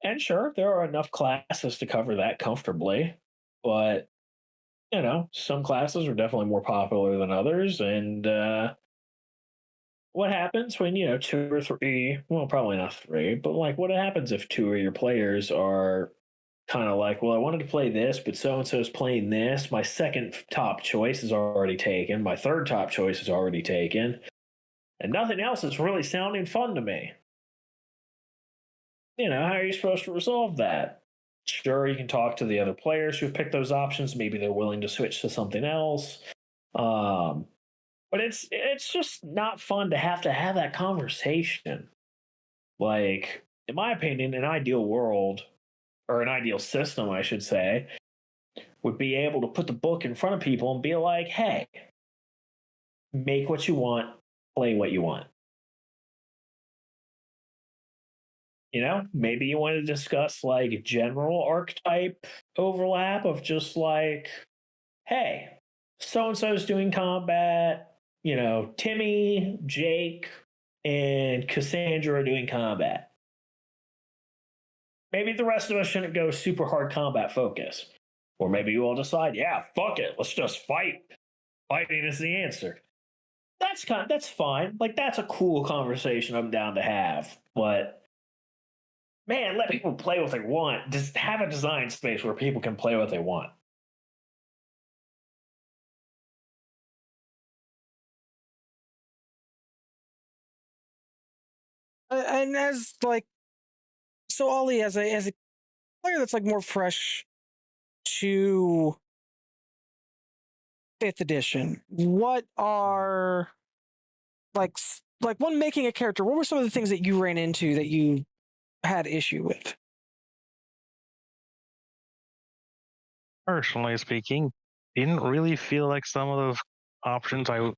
And sure, there are enough classes to cover that comfortably, but some classes are definitely more popular than others. And what happens when, 2 or 3, well, probably not 3, but like what happens if 2 of your players are kind of like, well, I wanted to play this, but so-and-so is playing this. My second top choice is already taken. My third top choice is already taken. And nothing else is really sounding fun to me. How are you supposed to resolve that? Sure, you can talk to the other players who've picked those options. Maybe they're willing to switch to something else. But it's just not fun to have that conversation. Like, in my opinion, an ideal world, or an ideal system, I should say, would be able to put the book in front of people and be like, hey, make what you want, play what you want. Maybe you want to discuss like general archetype overlap of just like, hey, so-and-so is doing combat, Timmy, Jake, and Cassandra are doing combat. Maybe the rest of us shouldn't go super hard combat focus. Or maybe you all decide, yeah, fuck it, let's just fight. Fighting is the answer. that's fine. Like that's a cool conversation I'm down to have. But man, let people play what they want. Just have a design space where people can play what they want. And as like, so Ollie, as a player that's like more fresh to fifth edition, what are like when making a character? What were some of the things that you ran into that you had issue with? Personally speaking, didn't really feel like some of the options I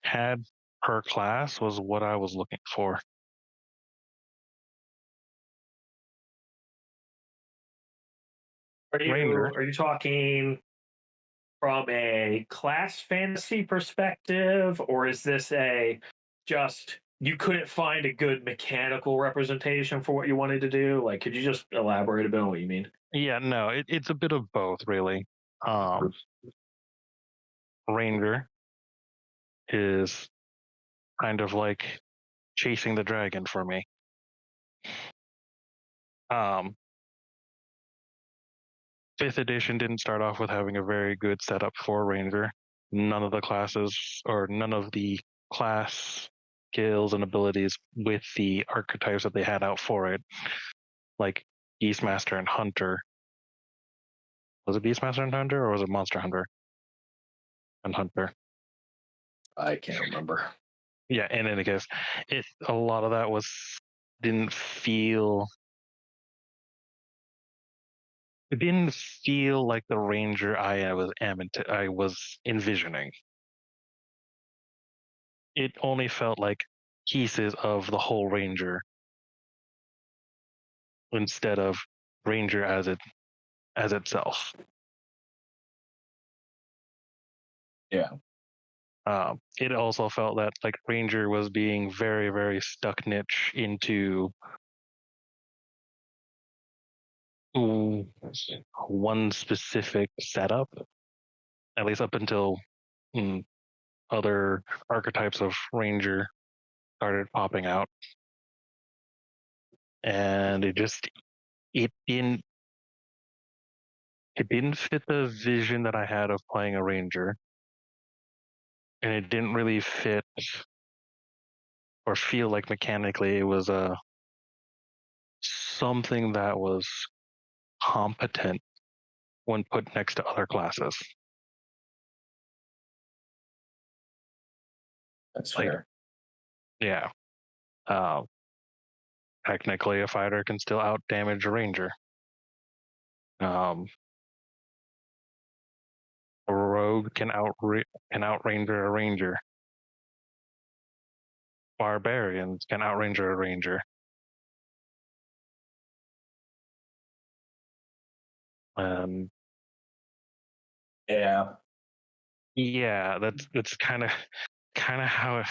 had per class was what I was looking for. Ranger. Are you talking from a class fantasy perspective, or is this a just you couldn't find a good mechanical representation for what you wanted to do? Like, could you just elaborate a bit on what you mean? Yeah, no, it's a bit of both, really. Ranger is kind of like chasing the dragon for me. Fifth edition didn't start off with having a very good setup for Ranger. None of the classes or none of the class skills and abilities with the archetypes that they had out for it, like Beastmaster and Hunter. Was it Beastmaster and Hunter, or was it Monster Hunter and Hunter? I can't remember. Yeah, in any case, a lot of that didn't feel it didn't feel like the Ranger I was envisioning. It only felt like pieces of the whole Ranger instead of Ranger as itself. Yeah. It also felt that like Ranger was being very, very stuck niche into one specific setup, at least up until other archetypes of Ranger started popping out. And it didn't fit the vision that I had of playing a Ranger. And it didn't really fit or feel like mechanically it was something that was competent when put next to other classes. That's Like, fair. yeah. Technically, a fighter can still out damage a Ranger. A rogue can out Ranger a Ranger. Barbarians can out Ranger a Ranger. Yeah. Yeah, that's kind of how it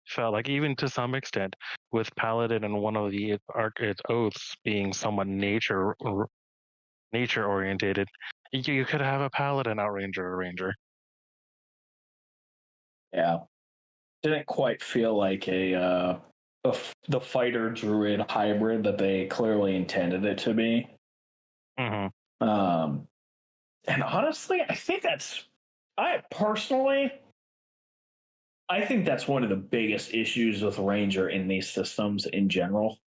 felt like, even to some extent, with Paladin and one of its oaths being somewhat nature orientated. You could have a Paladin out Ranger a Ranger. Yeah. Didn't quite feel like the fighter druid hybrid that they clearly intended it to be. Mm-hmm. And honestly, I think one of the biggest issues with Ranger in these systems in general.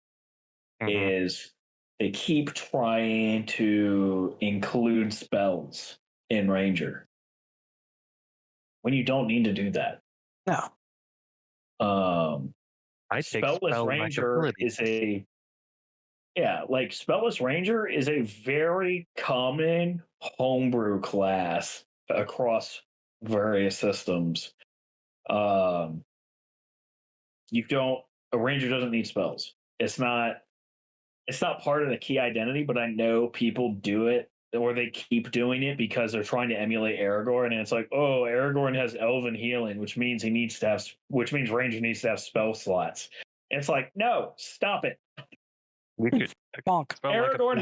Mm-hmm. Is they keep trying to include spells in Ranger when you don't need to do that. No. Spellless Ranger Spellless Ranger is a very common homebrew class across various systems. A Ranger doesn't need spells. It's not part of the key identity, but I know people do it, or they keep doing it because they're trying to emulate Aragorn, and it's like, oh, Aragorn has Elven healing, which means Ranger needs to have spell slots. And it's like, no, stop it. We could Bonk. Aragorn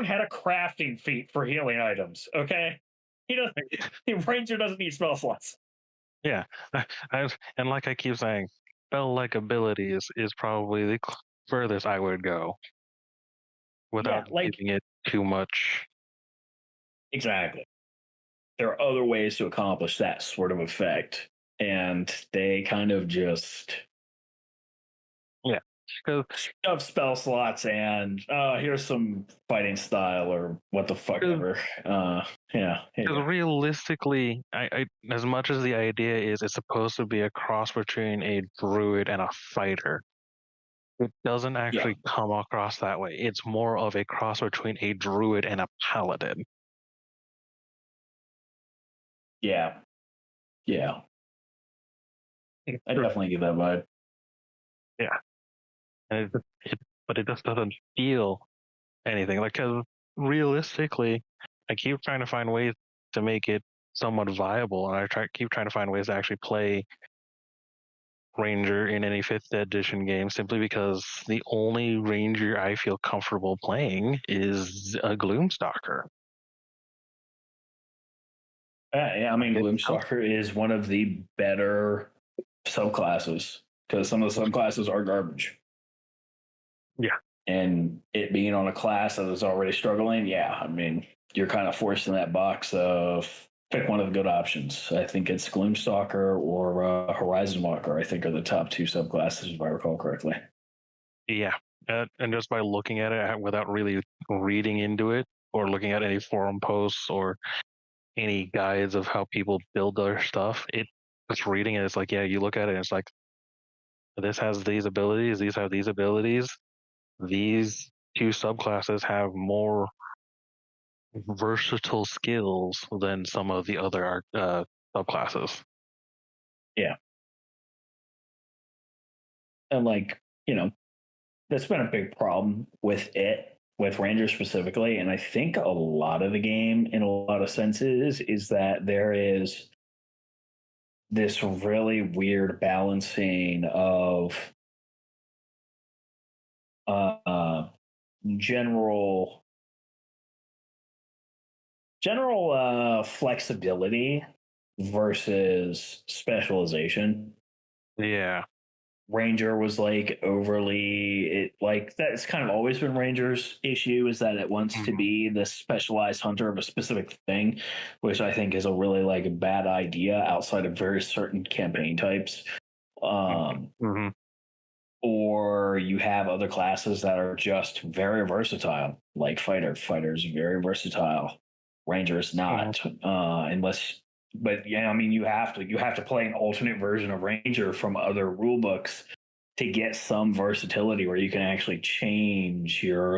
had a crafting feat for healing items. Okay, Ranger doesn't need spell slots. Yeah, and like I keep saying, spell-like abilities is probably the furthest I would go Yeah, without like giving it too much. exactly. There are other ways to accomplish that sort of effect, and they kind of just Yeah, because shove spell slots and here's some fighting style or what the fuck ever. Yeah, here you go. realistically, I as much as the idea is it's supposed to be a cross between a druid and a fighter, it doesn't Yeah, actually come across that way. It's more of a cross between a druid and a paladin. yeah, yeah. I definitely get that vibe. Yeah, and but it just doesn't feel anything like, because realistically, I keep trying to find ways to make it somewhat viable, and keep trying to find ways to actually play ranger in any fifth edition game, simply because the only ranger I feel comfortable playing is a gloomstalker. Yeah, I mean, It- Gloomstalker is one of the better subclasses because some of the subclasses are garbage. Yeah. And it being on a class that is already struggling, yeah, I mean, you're kind of forced in that box of pick one of the good options. I think it's Gloomstalker or Horizon Walker, I think are the top two subclasses, if I recall correctly. Yeah, and just by looking at it without really reading into it or looking at any forum posts or any guides of how people build their stuff, it just reading it, it's like, yeah, you look at it and it's like, this has these abilities, these have these abilities, these two subclasses have more versatile skills than some of the other subclasses. Yeah. And like, that's been a big problem with it, with Rangers specifically. And I think a lot of the game, in a lot of senses, is that there is this really weird balancing of uh, general flexibility versus specialization. Yeah. Ranger was like overly it like that's kind of always been Ranger's issue is that it wants to be the specialized hunter of a specific thing, which I think is a really like a bad idea outside of very certain campaign types. Mm-hmm. Or you have other classes that are just very versatile, like Fighter's very versatile. Ranger is not, unless. But yeah, I mean, you have to play an alternate version of Ranger from other rule books to get some versatility where you can actually change your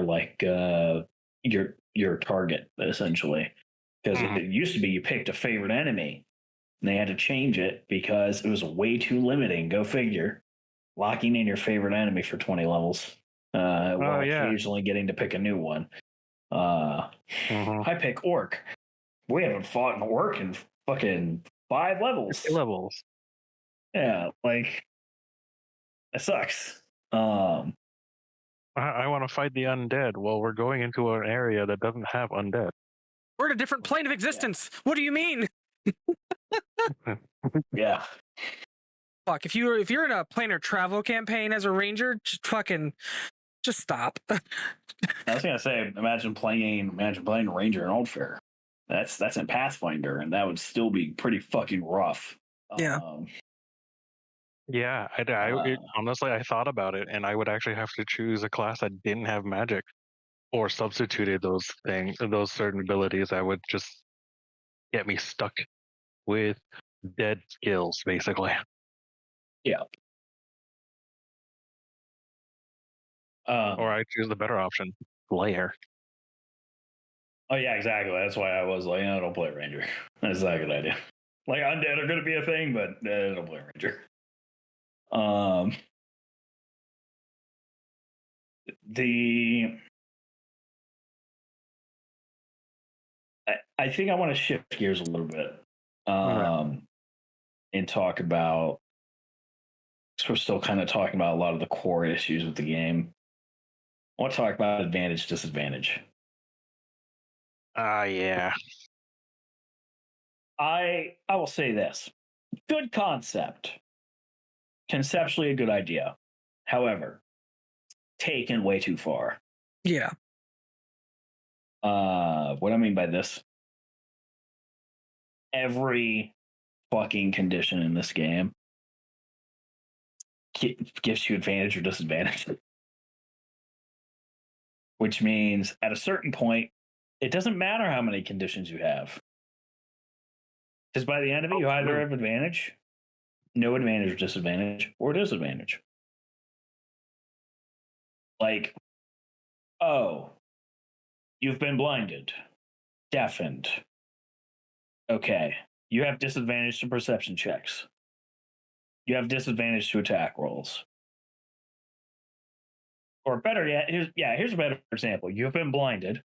your target essentially. Because it used to be you picked a favorite enemy and they had to change it because it was way too limiting. Go figure, locking in your favorite enemy for 20 levels while occasionally getting to pick a new one. I pick Orc. We haven't fought an Orc in fucking 5 levels. Yeah, like, it sucks. I want to fight the undead. Well, we're going into an area that doesn't have undead. We're in a different plane of existence. Yeah. What do you mean? Yeah. Fuck, if you're in a planar travel campaign as a ranger, just stop. I was gonna say, imagine playing Ranger in Oldfair. That's in Pathfinder, and that would still be pretty fucking rough. Yeah. Yeah, honestly, I thought about it, and I would actually have to choose a class that didn't have magic, or substituted those certain abilities that would just get me stuck with dead skills, basically. Yeah. Or I choose the better option, Slayer. Oh yeah, exactly. That's why I was like, I don't play Ranger. That's not a good idea. Like undead are going to be a thing, but I don't play Ranger. I think I want to shift gears a little bit, and talk about. So we're still kind of talking about a lot of the core issues with the game. I want to talk about advantage, disadvantage. Yeah. I will say this. good concept. Conceptually a good idea. However, taken way too far. Yeah. What I mean by this, every fucking condition in this game gives you advantage or disadvantage. Which means at a certain point, it doesn't matter how many conditions you have. Because by the end of it, you either have advantage, no advantage or disadvantage, or disadvantage. Like, oh, you've been blinded, deafened. Okay, you have disadvantage to perception checks. You have disadvantage to attack rolls. Or better yet, here's a better example. You've been blinded.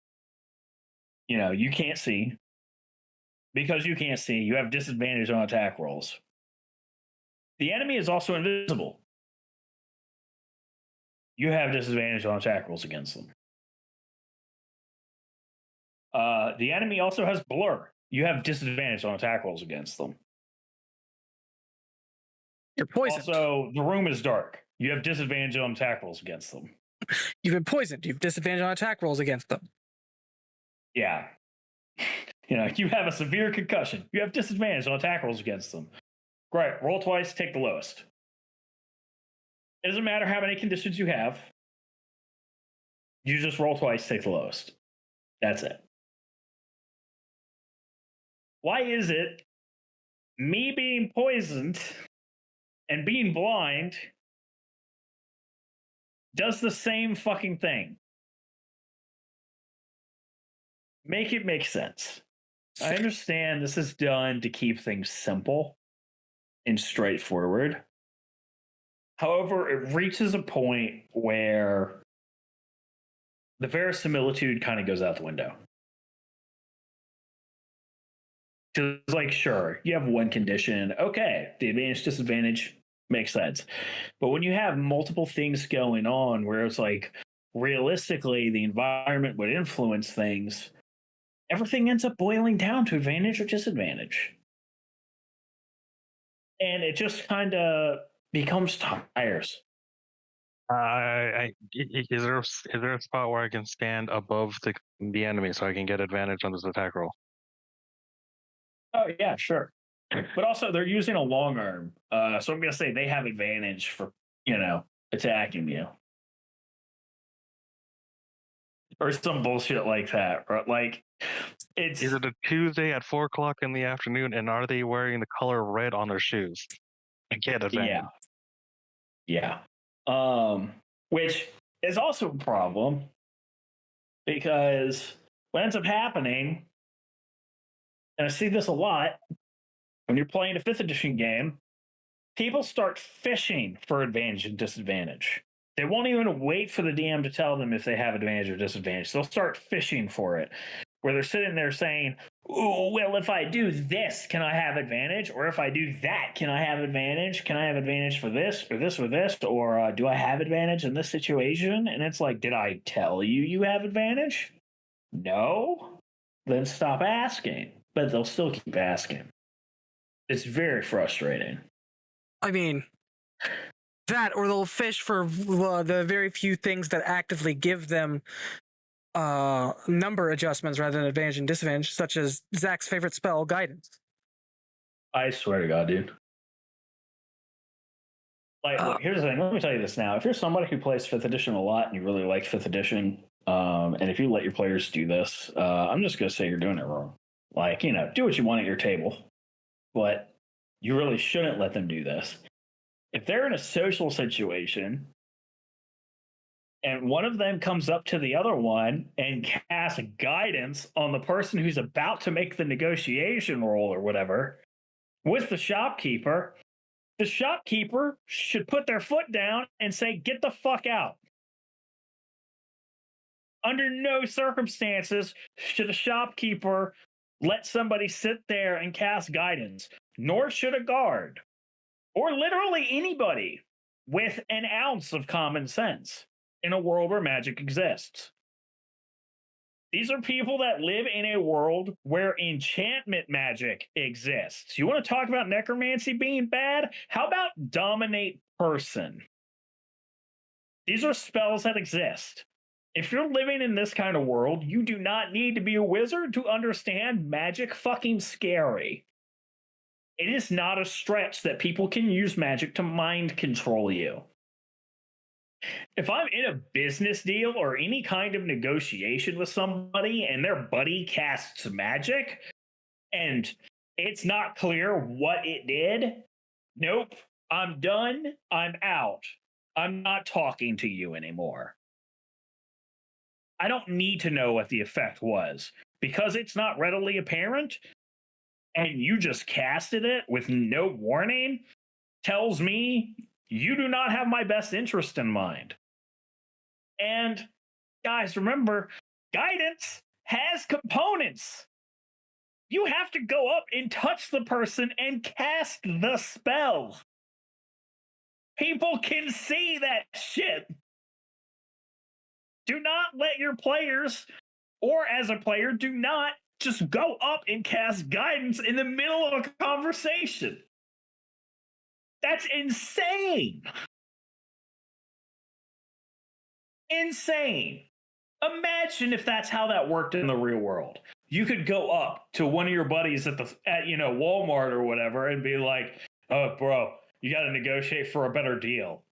You know, you can't see. Because you can't see, you have disadvantage on attack rolls. The enemy is also invisible. You have disadvantage on attack rolls against them. The enemy also has blur. You have disadvantage on attack rolls against them. You're poisoned. Also, the room is dark. You have disadvantage on attack rolls against them. You've been poisoned. You've disadvantage on attack rolls against them. Yeah. You know, you have a severe concussion. You have disadvantage on attack rolls against them. Great. Roll twice, take the lowest. It doesn't matter how many conditions you have. You just roll twice, take the lowest. That's it. Why is it me being poisoned and being blind does the same fucking thing? Make it make sense. I understand this is done to keep things simple and straightforward. However, it reaches a point where the verisimilitude kind of goes out the window. Because, like, sure, you have one condition. Okay, the advantage, disadvantage makes sense. But when you have multiple things going on where it's like, realistically, the environment would influence things, everything ends up boiling down to advantage or disadvantage. And it just kind of becomes tires. Is there a spot where I can stand above the enemy so I can get advantage on this attack roll? Oh, yeah, sure. But also, they're using a long arm. So I'm going to say they have advantage for, you know, attacking you. Or some bullshit like that. Or like, it's. Is it a Tuesday at 4 o'clock in the afternoon, and are they wearing the color red on their shoes? I get advantage. Yeah. Which is also a problem because what ends up happening, and I see this a lot when you're playing a 5th edition game, people start fishing for advantage and disadvantage. They won't even wait for the DM to tell them if they have advantage or disadvantage. They'll start fishing for it, where they're sitting there saying, oh, well, if I do this, can I have advantage? Or if I do that, can I have advantage? Can I have advantage for this or this or this? Or do I have advantage in this situation? And it's like, did I tell you you have advantage? No? Then stop asking. But they'll still keep asking. It's very frustrating. I mean, that or they'll fish for the very few things that actively give them number adjustments rather than advantage and disadvantage, such as Zach's favorite spell, guidance. I swear to God, dude. Like, look, here's the thing. Let me tell you this now. If you're somebody who plays 5th edition a lot and you really like 5th edition, and if you let your players do this, I'm just going to say you're doing it wrong. Like, you know, do what you want at your table, but you really shouldn't let them do this. If they're in a social situation and one of them comes up to the other one and casts guidance on the person who's about to make the negotiation roll or whatever with the shopkeeper should put their foot down and say, get the fuck out. Under no circumstances should a shopkeeper let somebody sit there and cast guidance, nor should a guard, or literally anybody with an ounce of common sense in a world where magic exists. These are people that live in a world where enchantment magic exists. You want to talk about necromancy being bad? How about dominate person? These are spells that exist. If you're living in this kind of world, you do not need to be a wizard to understand magic fucking scary. It is not a stretch that people can use magic to mind control you. If I'm in a business deal or any kind of negotiation with somebody and their buddy casts magic and it's not clear what it did, nope, I'm done, I'm out. I'm not talking to you anymore. I don't need to know what the effect was because it's not readily apparent and you just casted it with no warning tells me you do not have my best interest in mind. And guys, remember, guidance has components. You have to go up and touch the person and cast the spell. People can see that shit. Do not let your players, or as a player, do not just go up and cast guidance in the middle of a conversation. That's insane. Insane. Imagine if that's how that worked in the real world. You could go up to one of your buddies at Walmart or whatever and be like, "Oh, bro, you got to negotiate for a better deal."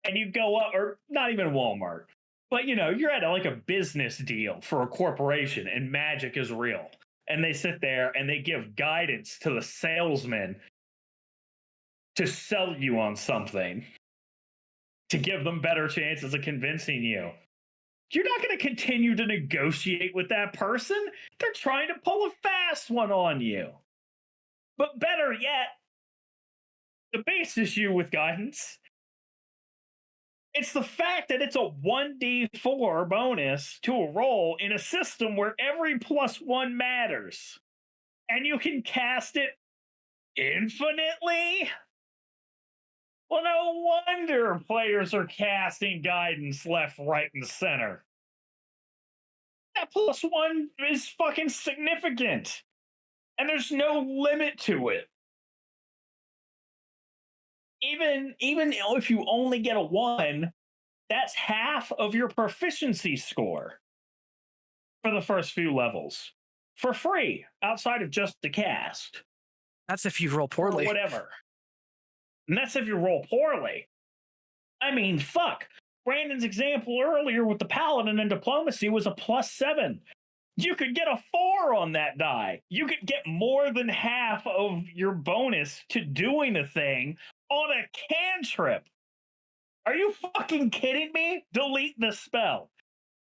And you go up, or not even Walmart, but you're at like a business deal for a corporation and magic is real. And they sit there and they give guidance to the salesman to sell you on something, to give them better chances of convincing you. You're not going to continue to negotiate with that person. They're trying to pull a fast one on you. But better yet, the base issue with guidance, it's the fact that it's a 1d4 bonus to a roll in a system where every +1 matters. And you can cast it infinitely? Well, no wonder players are casting guidance left, right, and center. That +1 is fucking significant. And there's no limit to it. Even if you only get a 1, that's half of your proficiency score for the first few levels. For free, outside of just the cast. That's if you roll poorly. Or whatever. And that's if you roll poorly. I mean, fuck. Brandon's example earlier with the Paladin and Diplomacy was a +7. You could get a 4 on that die. You could get more than half of your bonus to doing a thing on a cantrip. Are you fucking kidding me? Delete the spell.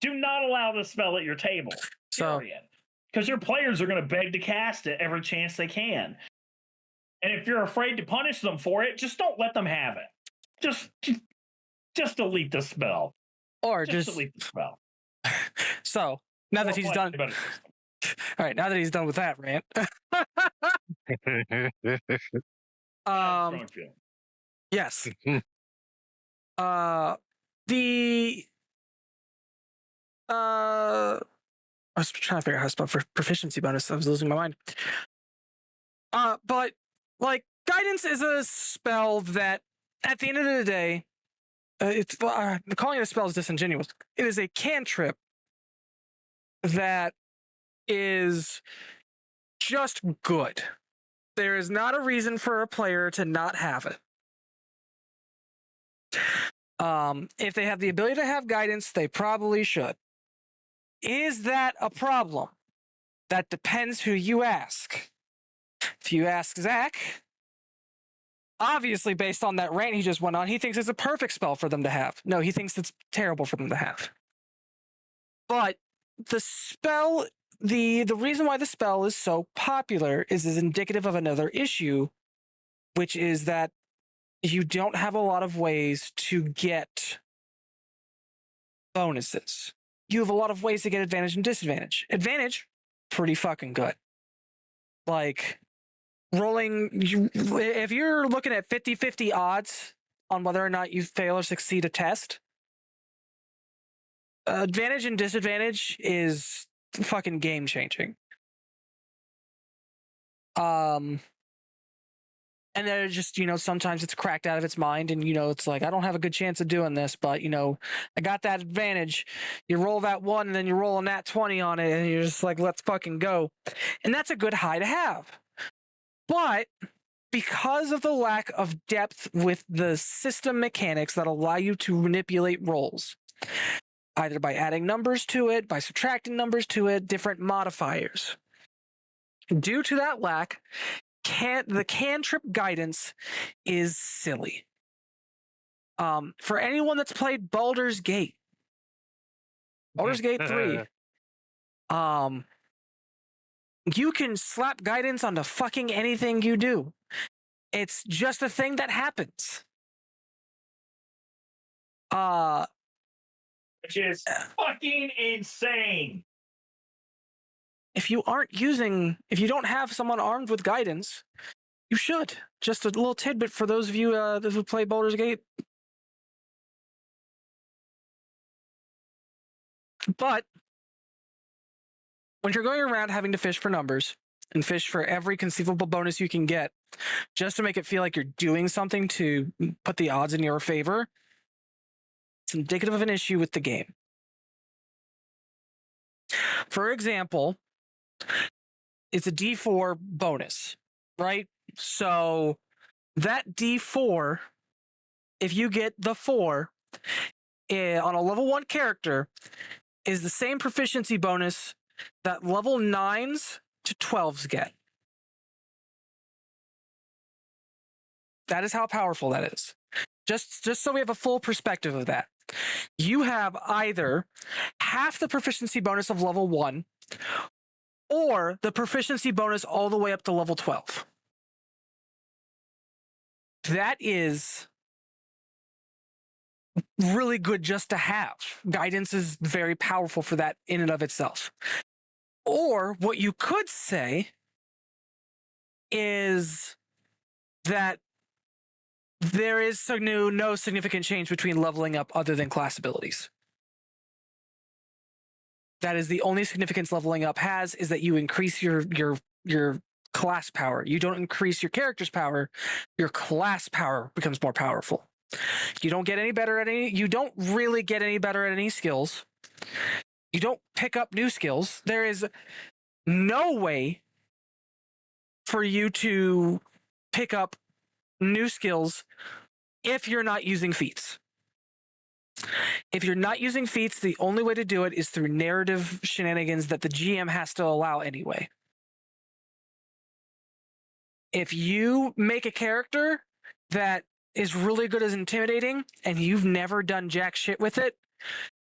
Do not allow the spell at your table. Period. Because your players are going to beg to cast it every chance they can. And if you're afraid to punish them for it, just don't let them have it. Just delete the spell. Or just delete the spell. So now that he's done. All right, now that he's done with that rant. Yes. I was trying to figure out how to spell for proficiency bonus. I was losing my mind. But like guidance is a spell that at the end of the day, calling it a spell is disingenuous. It is a cantrip that is just good. There is not a reason for a player to not have it. If they have the ability to have guidance, they probably should. Is that a problem? That depends who you ask. If you ask Zach, obviously based on that rant he just went on, he thinks it's a perfect spell for them to have. No, he thinks it's terrible for them to have. But the spell, the reason why the spell is so popular is indicative of another issue, which is that you don't have a lot of ways to get bonuses. You have a lot of ways to get advantage and disadvantage. Advantage, pretty fucking good. Like, rolling, if you're looking at 50-50 odds on whether or not you fail or succeed a test, advantage and disadvantage is fucking game changing. And then just, sometimes it's cracked out of its mind and, it's like, I don't have a good chance of doing this, but, I got that advantage. You roll that 1 and then you roll a nat 20 on it and you're just like, let's fucking go. And that's a good high to have. But because of the lack of depth with the system mechanics that allow you to manipulate rolls, either by adding numbers to it, by subtracting numbers to it, different modifiers. Due to that lack, the cantrip guidance is silly. For anyone that's played Baldur's Gate 3, you can slap guidance onto fucking anything you do. It's just a thing that happens. Which is fucking insane. If you don't have someone armed with guidance, you should. Just a little tidbit for those of you who play Baldur's Gate. But when you're going around having to fish for numbers and fish for every conceivable bonus you can get, just to make it feel like you're doing something to put the odds in your favor, it's indicative of an issue with the game. For example, it's a D4 bonus, right? So that D4, if you get the 4 on a level 1 character, is the same proficiency bonus that level 9s to 12s get. That is how powerful that is. Just so we have a full perspective of that. You have either half the proficiency bonus of level 1 or the proficiency bonus all the way up to level 12. That is really good just to have. Guidance is very powerful for that in and of itself. Or what you could say is that there is no significant change between leveling up other than class abilities. That is the only significance leveling up has, is that you increase your class power. You don't increase your character's power. Your class power becomes more powerful. You don't get any better at any. You don't really get any better at any skills. You don't pick up new skills. There is no way for you to pick up new skills if you're not using feats. If you're not using feats, the only way to do it is through narrative shenanigans that the GM has to allow anyway. If you make a character that is really good as intimidating and you've never done jack shit with it,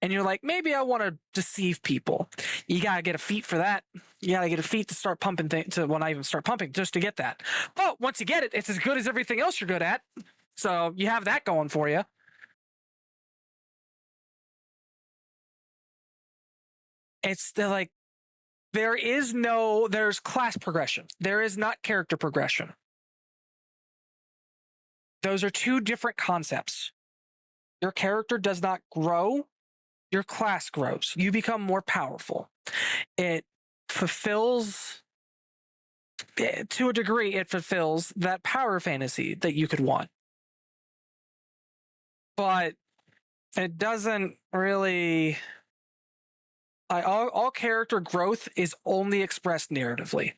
and you're like, maybe I want to deceive people, you got to get a feat for that. You got to get a feat to start pumping things, to when I even start pumping, just to get that. But once you get it, it's as good as everything else you're good at. So you have that going for you. It's like, there's class progression. There is not character progression. Those are two different concepts. Your character does not grow. Your class grows. You become more powerful. It fulfills, to a degree, it fulfills that power fantasy that you could want. But it doesn't really... all character growth is only expressed narratively,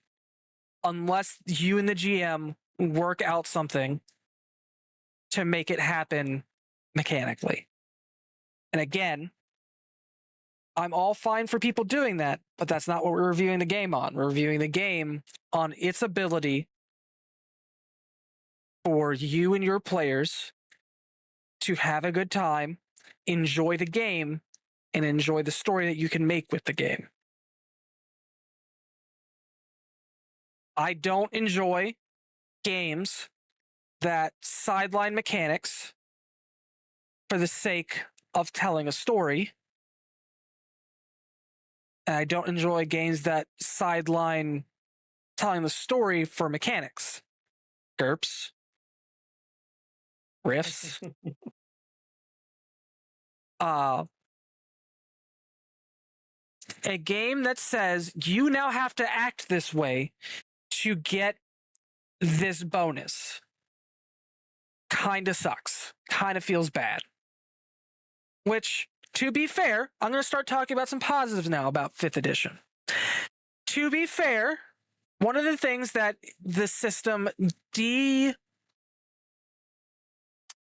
unless you and the GM work out something to make it happen mechanically. And again, I'm all fine for people doing that, but that's not what we're reviewing the game on. We're reviewing the game on its ability for you and your players to have a good time, enjoy the game, and enjoy the story that you can make with the game. I don't enjoy games that sideline mechanics for the sake of telling a story. And I don't enjoy games that sideline telling the story for mechanics. GURPS. Riffs. a game that says you now have to act this way to get this bonus kind of sucks. Kind of feels bad. Which, to be fair, I'm going to start talking about some positives now about 5th edition. To be fair, one of the things that the system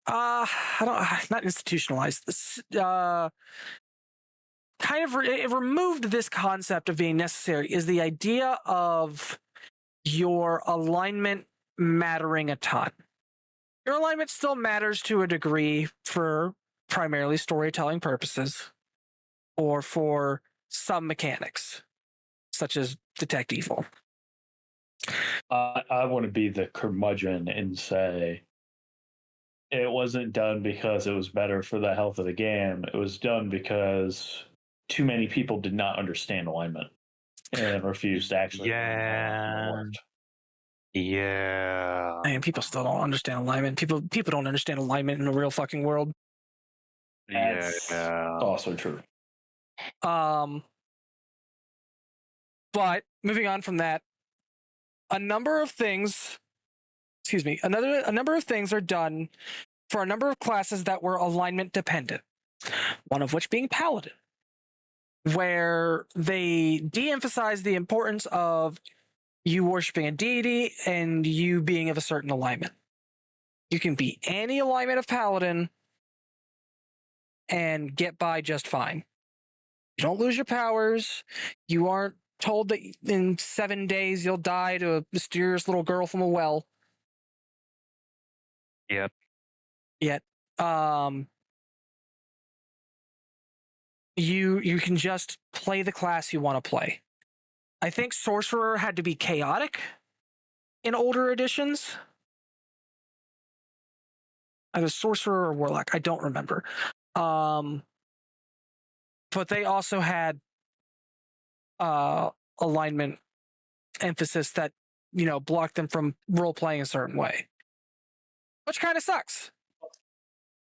not institutionalized, it removed this concept of being necessary is the idea of your alignment mattering a ton. Your alignment still matters to a degree for primarily storytelling purposes or for some mechanics, such as detect evil. I want to be the curmudgeon and say it wasn't done because it was better for the health of the game. It was done because too many people did not understand alignment and refused to actually learn how alignment worked. Yeah. And people still don't understand alignment. People don't understand alignment in the real fucking world. That's also true. But moving on from that, a number of things are done for a number of classes that were alignment dependent. One of which being Paladin, where they de-emphasize the importance of you worshiping a deity and you being of a certain alignment. You can be any alignment of Paladin and get by just fine. You don't lose your powers. You aren't told that in 7 days you'll die to a mysterious little girl from a well. Yet. You can just play the class you want to play. I think Sorcerer had to be chaotic in older editions. Either Sorcerer or Warlock, I don't remember. But they also had alignment emphasis that, blocked them from role-playing a certain way. Which kind of sucks.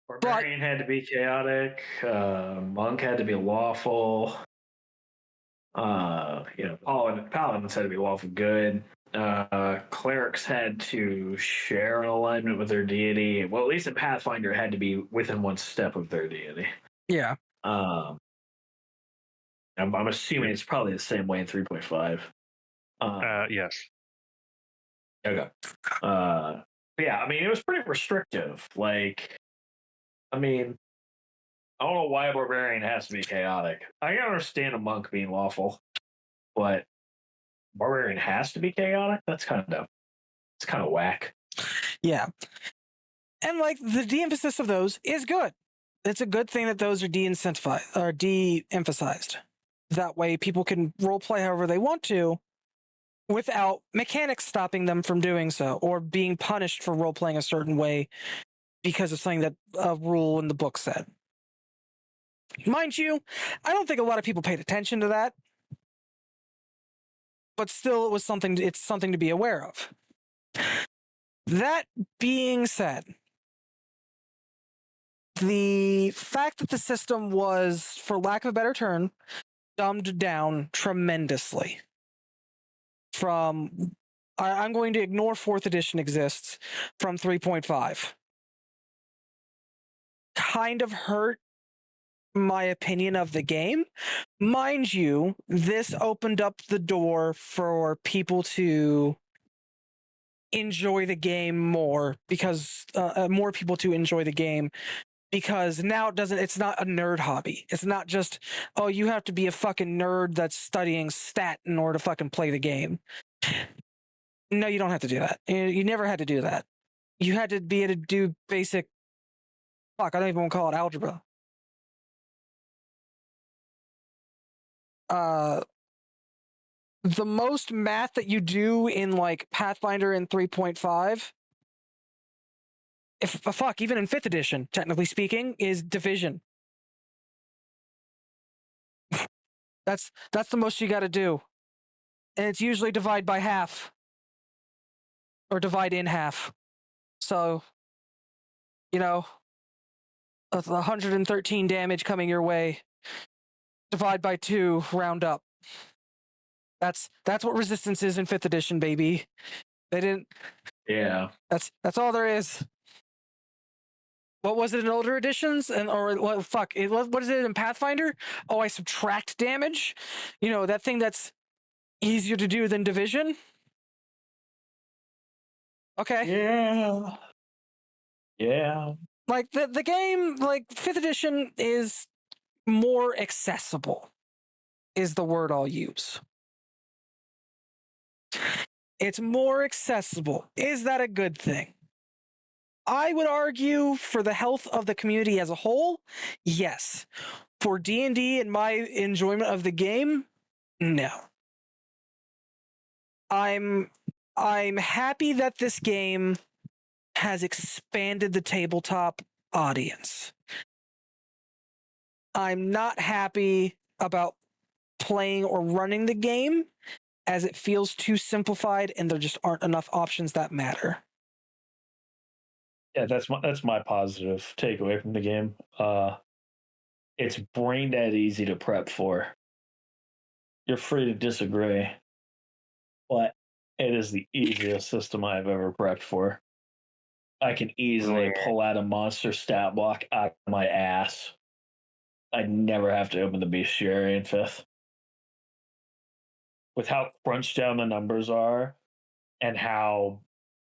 Barbarian had to be chaotic. Monk had to be lawful. Paladins had to be lawful good. Clerics had to share an alignment with their deity. Well, at least in Pathfinder, it had to be within one step of their deity. Yeah. I'm assuming it's probably the same way in 3.5. Yes. Okay. Yeah, it was pretty restrictive. I don't know why a barbarian has to be chaotic. I can understand a monk being lawful, but barbarian has to be chaotic? It's kind of whack. Yeah. And the de-emphasis of those is good. It's a good thing that those are de-emphasized. That way people can roleplay however they want to without mechanics stopping them from doing so or being punished for roleplaying a certain way because of something that a rule in the book said. Mind you, I don't think a lot of people paid attention to that. But still, it's something to be aware of. That being said, the fact that the system was, for lack of a better term, dumbed down tremendously. I'm going to ignore 4th edition exists, from 3.5. Kind of hurt my opinion of the game. Mind you, this opened up the door for people to enjoy the game more because more people to enjoy the game because now it's not a nerd hobby. It's not just, oh, you have to be a fucking nerd that's studying stat in order to fucking play the game. No, you don't have to do that. You never had to do that. You had to be able to do basic, I don't even want to call it algebra. The most math that you do in Pathfinder in 3.5, even in 5th edition, technically speaking, is division. That's the most you got to do. And it's usually divide by half. Or divide in half. So, 113 damage coming your way. Divide by 2, round up. That's what resistance is in 5th edition, baby. They didn't. Yeah. That's all there is. What was it in older editions? What is it in Pathfinder? Oh, I subtract damage. That thing that's easier to do than division. Okay. Yeah. Yeah. Like the game, like 5th edition is more accessible, is the word I'll use. It's more accessible. Is that a good thing? I would argue for the health of the community as a whole, yes. For D&D and my enjoyment of the game, no. I'm happy that this game has expanded the tabletop audience. I'm not happy about playing or running the game, as it feels too simplified and there just aren't enough options that matter. Yeah, that's my positive takeaway from the game. It's brain dead easy to prep for. You're free to disagree, but it is the easiest system I've ever prepped for. I can easily pull out a monster stat block out of my ass. I never have to open the bestiary in 5th. With how crunched down the numbers are and how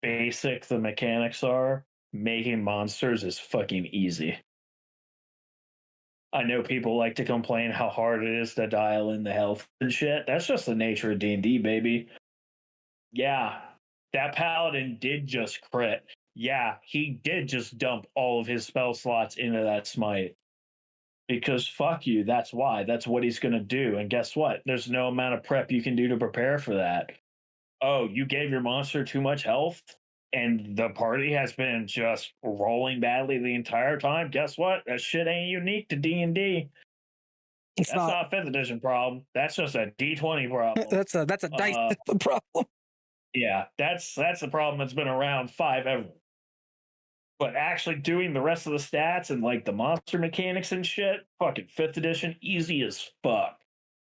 basic the mechanics are, making monsters is fucking easy. I know people like to complain how hard it is to dial in the health and shit. That's just the nature of D&D, baby. Yeah, that paladin did just crit. Yeah, he did just dump all of his spell slots into that smite. Because fuck you, that's why. That's what he's going to do. And guess what? There's no amount of prep you can do to prepare for that. Oh, you gave your monster too much health and the party has been just rolling badly the entire time. Guess what? That shit ain't unique to D&D. That's not a 5th edition problem. That's just a D20 problem. That's a dice problem. Yeah, that's the problem that's been around 5 ever. But actually doing the rest of the stats and like the monster mechanics and shit, fucking 5th edition, easy as fuck.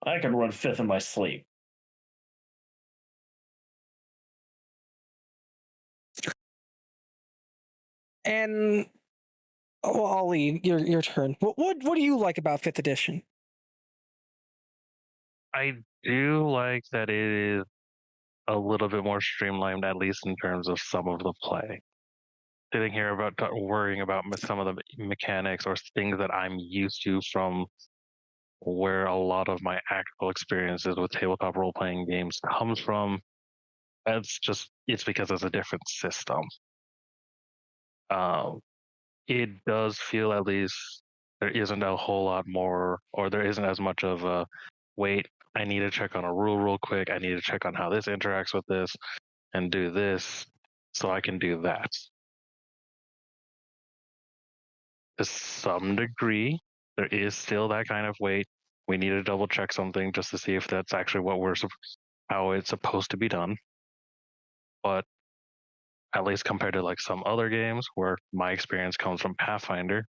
I can run 5th in my sleep. And Ollie, your turn. What do you like about 5th edition? I do like that it is a little bit more streamlined, at least in terms of some of the play. Sitting here about worrying about some of the mechanics or things that I'm used to from where a lot of my actual experiences with tabletop role-playing games comes from. It's because it's a different system. It does feel, at least, there isn't a whole lot more, or there isn't as much of a, wait, I need to check on a rule real quick. I need to check on how this interacts with this and do this so I can do that. To some degree, there is still that kind of wait. We need to double check something just to see if that's actually how it's supposed to be done. But at least compared to like some other games where my experience comes from Pathfinder,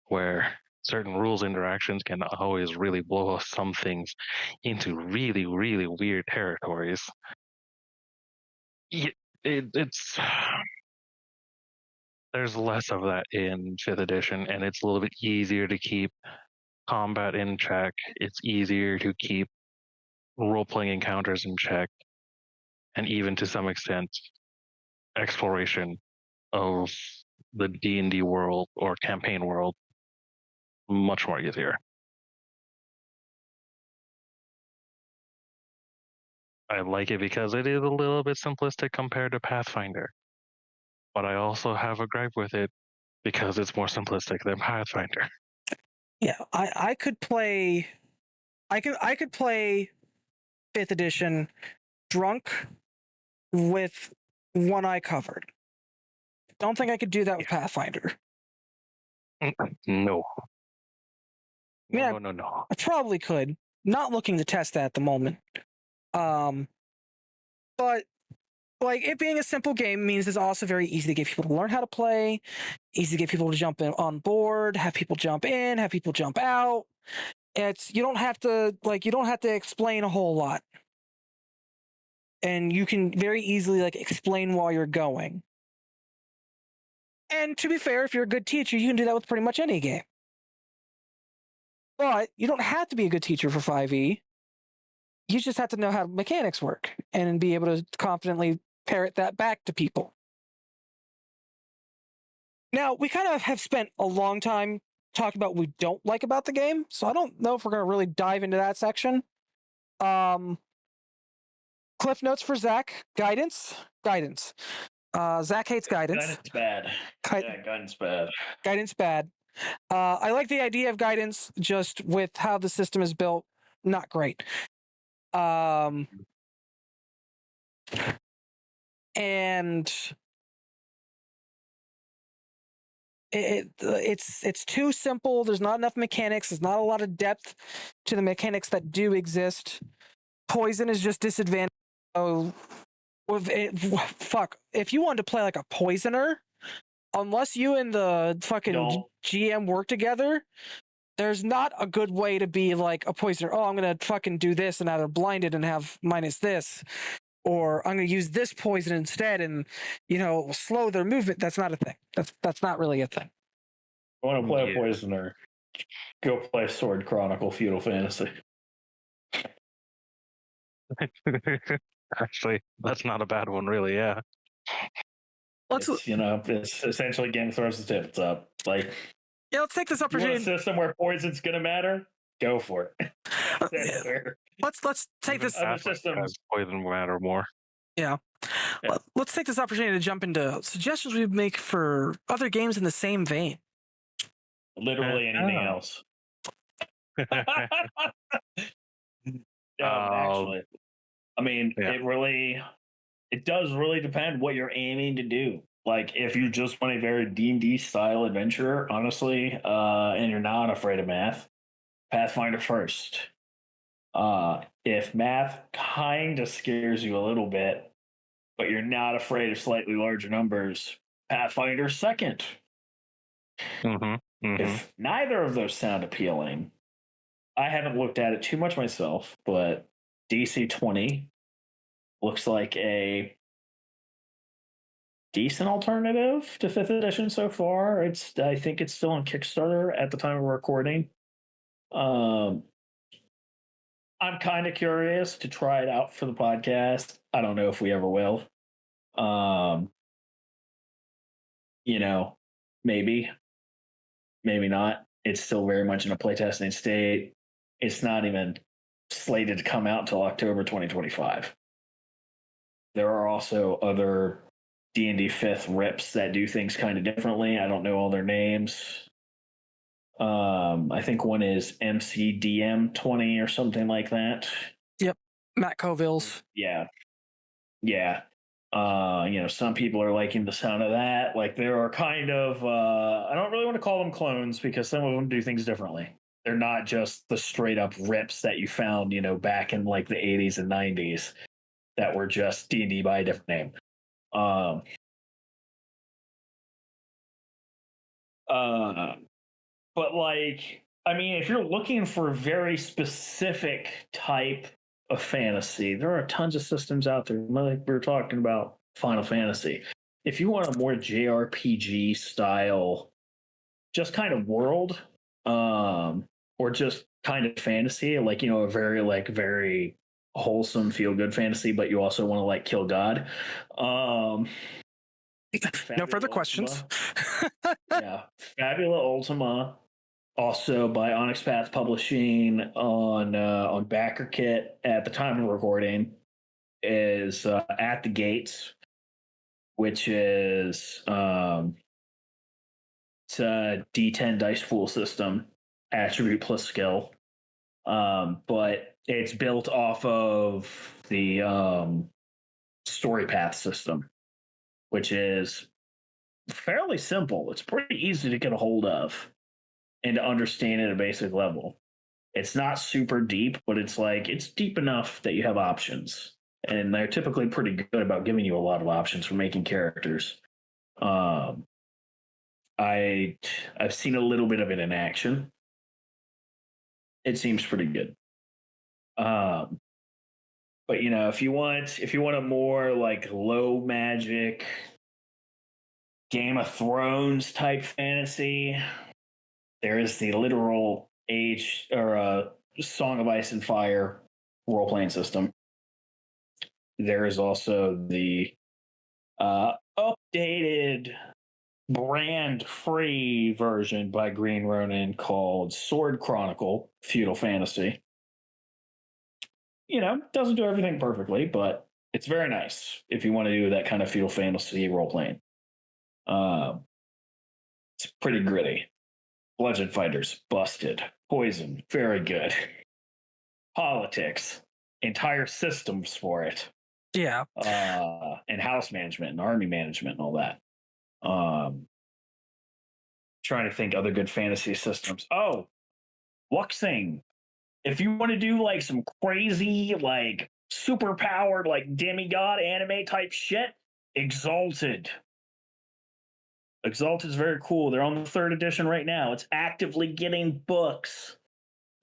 where certain rules interactions can always really blow some things into really, really weird territories. It's there's less of that in 5th edition, and it's a little bit easier to keep combat in check. It's easier to keep role-playing encounters in check, and even to some extent exploration of the D&D world or campaign world much more easier. I like it because it is a little bit simplistic compared to Pathfinder. But I also have a gripe with it because it's more simplistic than Pathfinder. Yeah, I could play 5th edition drunk with one eye covered. Don't think I could do that with Pathfinder. No. Yeah, No. I probably could. Not looking to test that at the moment. But like it being a simple game means it's also very easy to get people to learn how to play, easy to get people to jump in on board, have people jump in, have people jump out. you don't have to explain a whole lot, and you can very easily like explain while you're going. And to be fair, if you're a good teacher, you can do that with pretty much any game. But you don't have to be a good teacher for 5e. You just have to know how mechanics work and be able to confidently parrot that back to people. Now, we kind of have spent a long time talking about what we don't like about the game, so I don't know if we're going to really dive into that section. Cliff notes for Zach. Guidance. Zach hates guidance. Guidance bad. Yeah, guidance bad. Guidance bad. I like the idea of guidance, just with how the system is built, not great. And it's too simple. There's not enough mechanics. There's not a lot of depth to the mechanics that do exist. Poison is just disadvantage. Oh, fuck! If you wanted to play like a poisoner, unless you and the fucking GM work together, there's not a good way to be like a poisoner. Oh, I'm gonna fucking do this and either blinded and have minus this, or I'm gonna use this poison instead and slow their movement. That's not a thing. That's not really a thing. I want to play a poisoner. Go play Sword Chronicle Feudal Fantasy. Actually, that's not a bad one, really. Yeah. It's essentially Game of Thrones the tip up. Like, yeah, let's take this opportunity. You want a system where poison's gonna matter? Go for it. Let's take this system. Poison matter more. Yeah. Let's take this opportunity to jump into suggestions we make for other games in the same vein. Literally anything else. Actually, I mean, it does really depend what you're aiming to do. Like, if you just want a very D&D style adventure, honestly, and you're not afraid of math, Pathfinder first. If math kind of scares you a little bit, but you're not afraid of slightly larger numbers, Pathfinder second. If neither of those sound appealing, I haven't looked at it too much myself, but DC 20 looks like a decent alternative to 5th edition so far. I think it's still on Kickstarter at the time of recording. I'm kind of curious to try it out for the podcast. I don't know if we ever will. Maybe not. It's still very much in a playtesting state. It's not even slated to come out until October 2025. There are also other D&D 5th rips that do things kind of differently. I don't know all their names. I think one is MCDM 20 or something like that. Yep. Matt Coville's. Yeah. Some people are liking the sound of that. Like, there are kind of, I don't really want to call them clones because some of them do things differently. They're not just the straight up rips that you found, back in like the 80s and 90s that were just D&D by a different name. But like, I mean, if you're looking for a very specific type of fantasy, there are tons of systems out there. Like we were talking about Final Fantasy. If you want a more JRPG style, just kind of world, or just kind of fantasy, like, a very wholesome, feel good fantasy, but you also want to like kill God. No further questions. Yeah, Fabula Ultima, also by Onyx Path Publishing on Backer Kit at the time of recording, is At the Gates, which is it's a D10 dice pool system, attribute plus skill, but it's built off of the story path system, which is fairly simple. It's pretty easy to get a hold of and to understand at a basic level. It's not super deep, but it's deep enough that you have options. And they're typically pretty good about giving you a lot of options for making characters. I've seen a little bit of it in action. It seems pretty good. But you know, if you want a more like low magic Game of Thrones type fantasy, there is the literal Age or Song of Ice and Fire role playing system. There is also the updated brand free version by Green Ronin called Sword Chronicle Feudal Fantasy. You know, doesn't do everything perfectly, but it's very nice if you want to do that kind of feudal fantasy role playing. It's pretty gritty. Bludgeon fighters, busted. Poison, very good. Politics, entire systems for it. Yeah. And house management and army management and all that. Trying to think other good fantasy systems. Oh, Luxing. If you want to do like some crazy, like super powered, like demigod anime type shit, Exalted. Exalted is very cool. They're on the 3rd edition right now. It's actively getting books.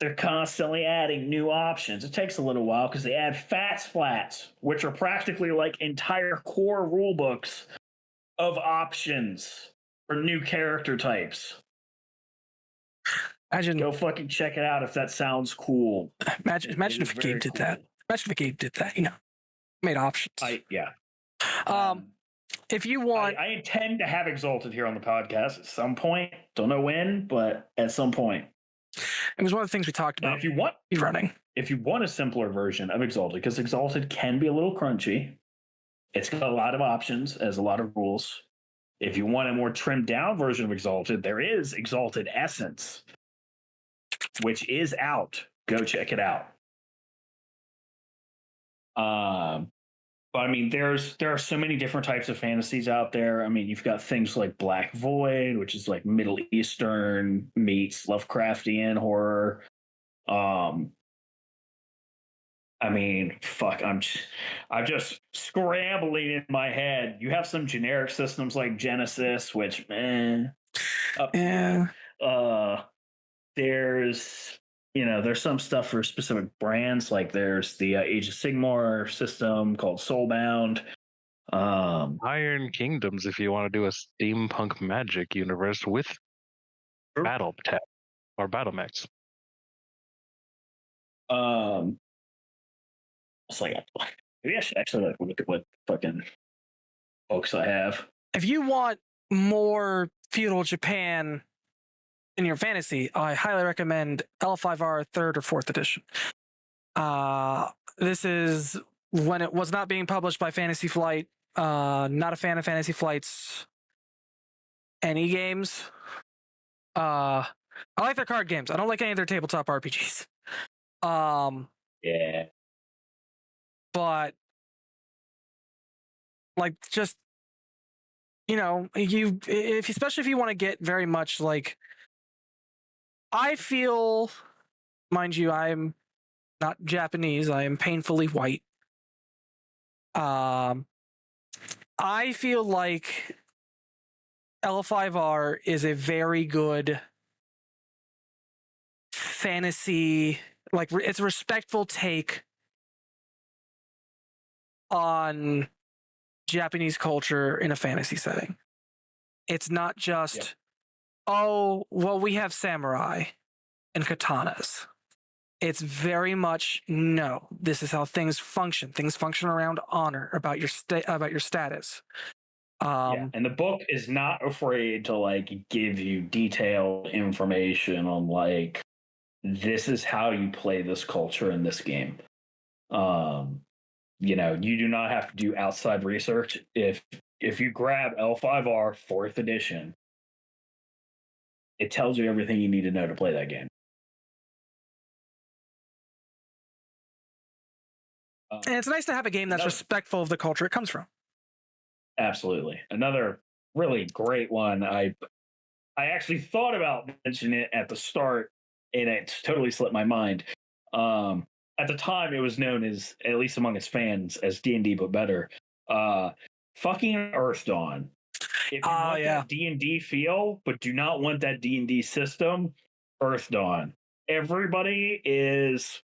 They're constantly adding new options. It takes a little while because they add fat splats, which are practically like entire core rule books of options for new character types. Imagine, Go fucking check it out if that sounds cool. Imagine if a game did that. Imagine if a game did that. You know, made options. If you want, I intend to have Exalted here on the podcast at some point. Don't know when, but at some point. It was one of the things we talked about. And if you want running, if you want a simpler version of Exalted, because Exalted can be a little crunchy, it's got a lot of options, as a lot of rules. If you want a more trimmed down version of Exalted, there is Exalted Essence, which is out. Go check it out. But I mean, there are so many different types of fantasies out there. I mean, you've got things like Black Void, which is like Middle Eastern meets Lovecraftian horror. I mean, fuck, I'm just scrambling in my head. You have some generic systems like Genesis, which there's some stuff for specific brands, like there's the Age of Sigmar system called Soulbound. Iron Kingdoms, if you want to do a steampunk magic universe with battle tech or battle mechs. It's like maybe I should actually look at what fucking books I have. If you want more feudal Japan in your fantasy, I highly recommend L5R 3rd or 4th edition. This is when it was not being published by Fantasy Flight. Not a fan of Fantasy Flight's any games. I like their card games. I don't like any of their tabletop RPGs. Yeah. But like, just, you know, especially if you want to get very much like, I feel, mind you, I'm not Japanese. I am painfully white. I feel like L5R is a very good fantasy, like it's a respectful take on Japanese culture in a fantasy setting. It's not just, oh, well, we have samurai and katanas. It's very much, no, this is how things function. Things function around honor, about your status. And the book is not afraid to like give you detailed information on like, this is how you play this culture in this game. You know, you do not have to do outside research. If you grab L5R 4th edition, it tells you everything you need to know to play that game. And it's nice to have a game that's respectful of the culture it comes from. Absolutely. Another really great one. I actually thought about mentioning it at the start, and it totally slipped my mind. At the time, it was known as, at least among its fans, as D&D but better. Fucking Earth Dawn. If you want that D&D feel, but do not want that D&D system, Earth Dawn. everybody is,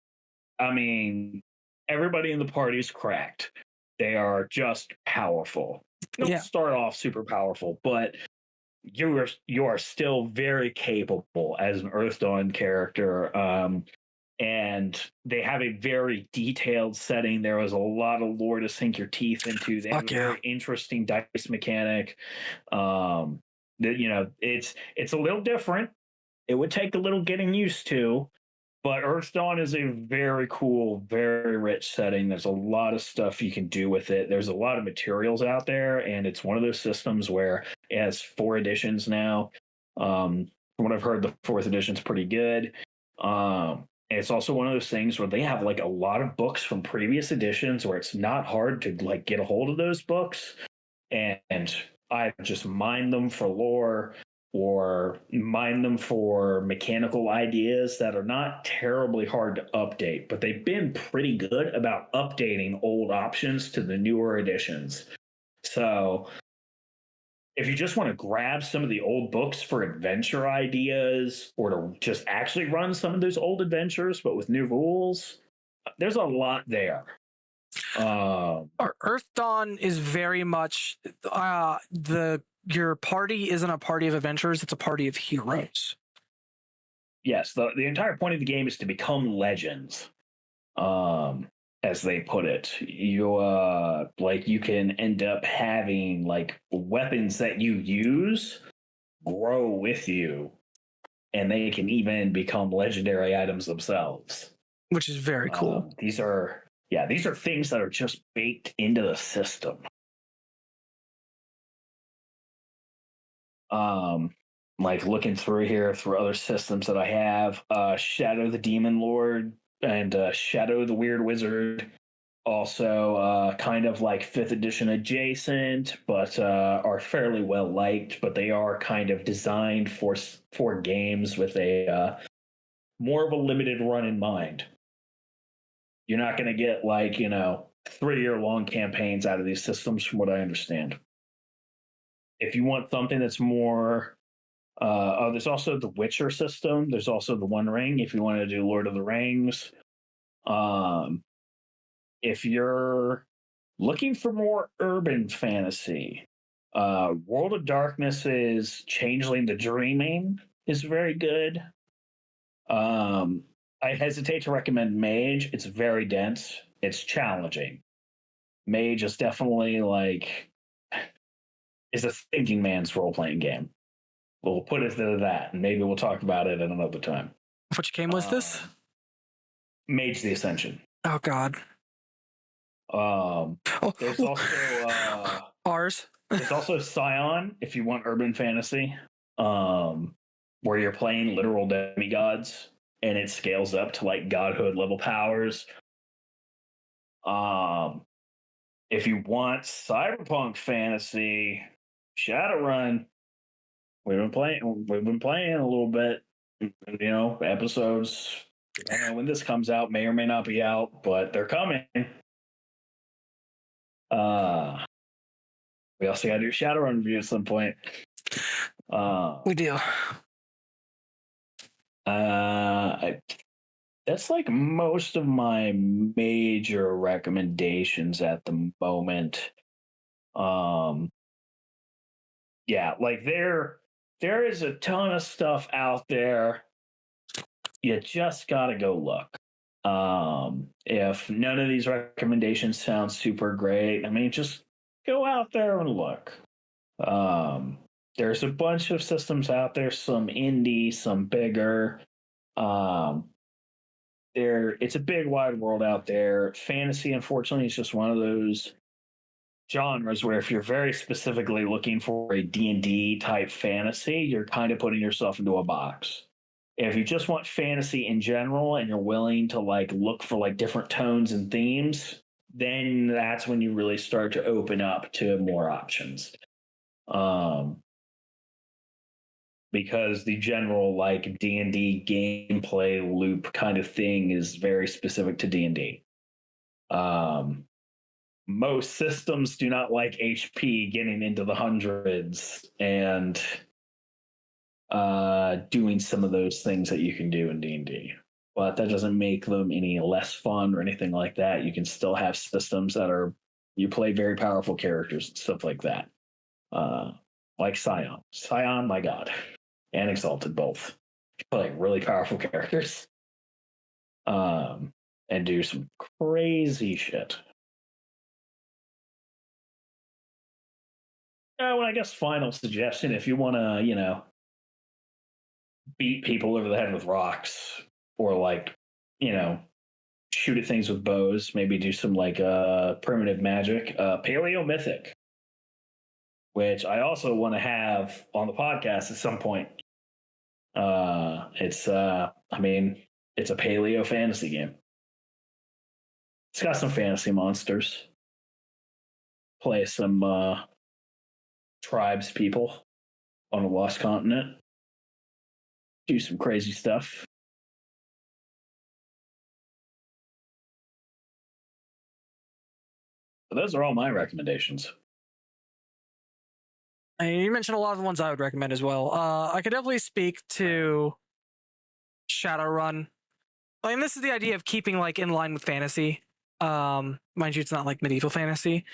I mean, everybody in the party is cracked. They are just powerful. They don't Yeah. start off super powerful, but you are still very capable as an Earth Dawn character. And they have a very detailed setting. There was a lot of lore to sink your teeth into. They have Fuck a yeah. very interesting dice mechanic. That, you know, it's a little different. It would take a little getting used to, but Earth Dawn is a very cool, very rich setting. There's a lot of stuff you can do with it. There's a lot of materials out there, and it's one of those systems where it has 4 editions now. From what I've heard, the 4th edition's pretty good. And it's also one of those things where they have like a lot of books from previous editions where it's not hard to like get a hold of those books. And I just mine them for lore or mine them for mechanical ideas that are not terribly hard to update, but they've been pretty good about updating old options to the newer editions. So if you just want to grab some of the old books for adventure ideas or to just actually run some of those old adventures but with new rules, there's a lot there. Earth Dawn is very much your party isn't a party of adventurers, it's a party of heroes. Yes, the entire point of the game is to become legends. As they put it, you like you can end up having like weapons that you use grow with you, and they can even become legendary items themselves, which is very cool. These are things that are just baked into the system. Like looking through here through other systems that I have, Shadow the Demon Lord and Shadow the Weird Wizard, also kind of like 5th edition adjacent, but are fairly well liked. But they are kind of designed for games with a more of a limited run in mind. You're not going to get like 3-year long campaigns out of these systems, from what I understand. If you want something that's more there's also the Witcher system. There's also the One Ring if you want to do Lord of the Rings. If you're looking for more urban fantasy, World of Darkness is Changeling the Dreaming is very good. I hesitate to recommend Mage. It's very dense. It's challenging. Mage is definitely is a thinking man's role-playing game. We'll put it to that, and maybe we'll talk about it at another time. Which game was this? Mage the Ascension. Oh God. There's also ours. There's also Scion if you want urban fantasy, where you're playing literal demigods and it scales up to like godhood level powers. If you want cyberpunk fantasy, Shadowrun. We've been playing a little bit. Episodes. Depending on when this comes out, may or may not be out, but they're coming. We also gotta do Shadowrun review at some point. We do. That's like most of my major recommendations at the moment. Yeah, like there is a ton of stuff out there. You just gotta go look. If none of these recommendations sound super great, I mean, just go out there and look. There's a bunch of systems out there, some indie, some bigger. It's a big wide world out there. Fantasy, unfortunately, is just one of those genres where if you're very specifically looking for a D&D type fantasy, you're kind of putting yourself into a box. If you just want fantasy in general and you're willing to like look for like different tones and themes, then that's when you really start to open up to more options. Because the general like D&D gameplay loop kind of thing is very specific to D&D. Most systems do not like HP getting into the hundreds, and doing some of those things that you can do in D&D. But that doesn't make them any less fun or anything like that. You can still have systems that are, you play very powerful characters and stuff like that. Like Scion. Scion, my god. And Exalted both. Play really powerful characters. And do some crazy shit. Well, I guess final suggestion, if you want to, beat people over the head with rocks or like, shoot at things with bows, maybe do some like primitive magic, paleo mythic, which I also want to have on the podcast at some point. It's a paleo fantasy game. It's got some fantasy monsters. Play some tribes people on a lost continent. Do some crazy stuff. So those are all my recommendations. You mentioned a lot of the ones I would recommend as well. I could definitely speak to Shadowrun. I mean, this is the idea of keeping like in line with fantasy. Mind you, it's not like medieval fantasy.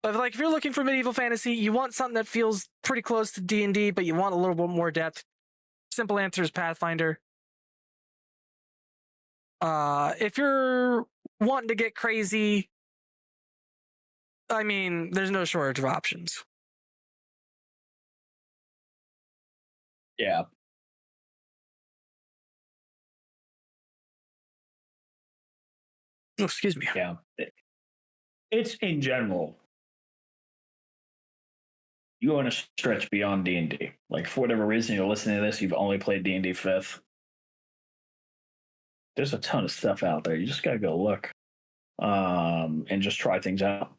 But like, if you're looking for medieval fantasy, you want something that feels pretty close to D&D, but you want a little bit more depth. Simple answer is Pathfinder. If you're wanting to get crazy, I mean, there's no shortage of options. Yeah. Oh, excuse me. Yeah. It's in general. You want to stretch beyond D&D. Like, for whatever reason you're listening to this, you've only played D&D 5th. There's a ton of stuff out there. You just got to go look and just try things out.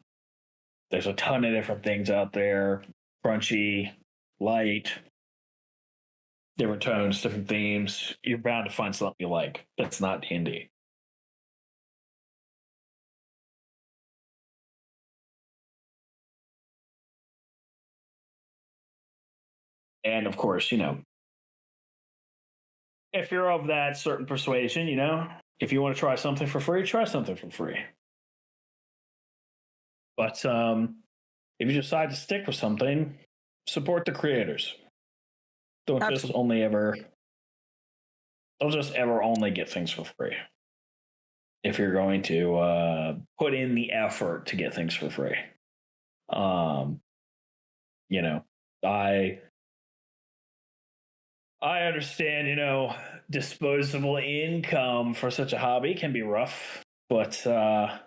There's a ton of different things out there. Crunchy, light, different tones, different themes. You're bound to find something you like that's not D&D. And of course, if you're of that certain persuasion, if you want to try something for free, try something for free. But if you decide to stick with something, support the creators. Don't just ever only get things for free. If you're going to put in the effort to get things for free. I understand, disposable income for such a hobby can be rough, but I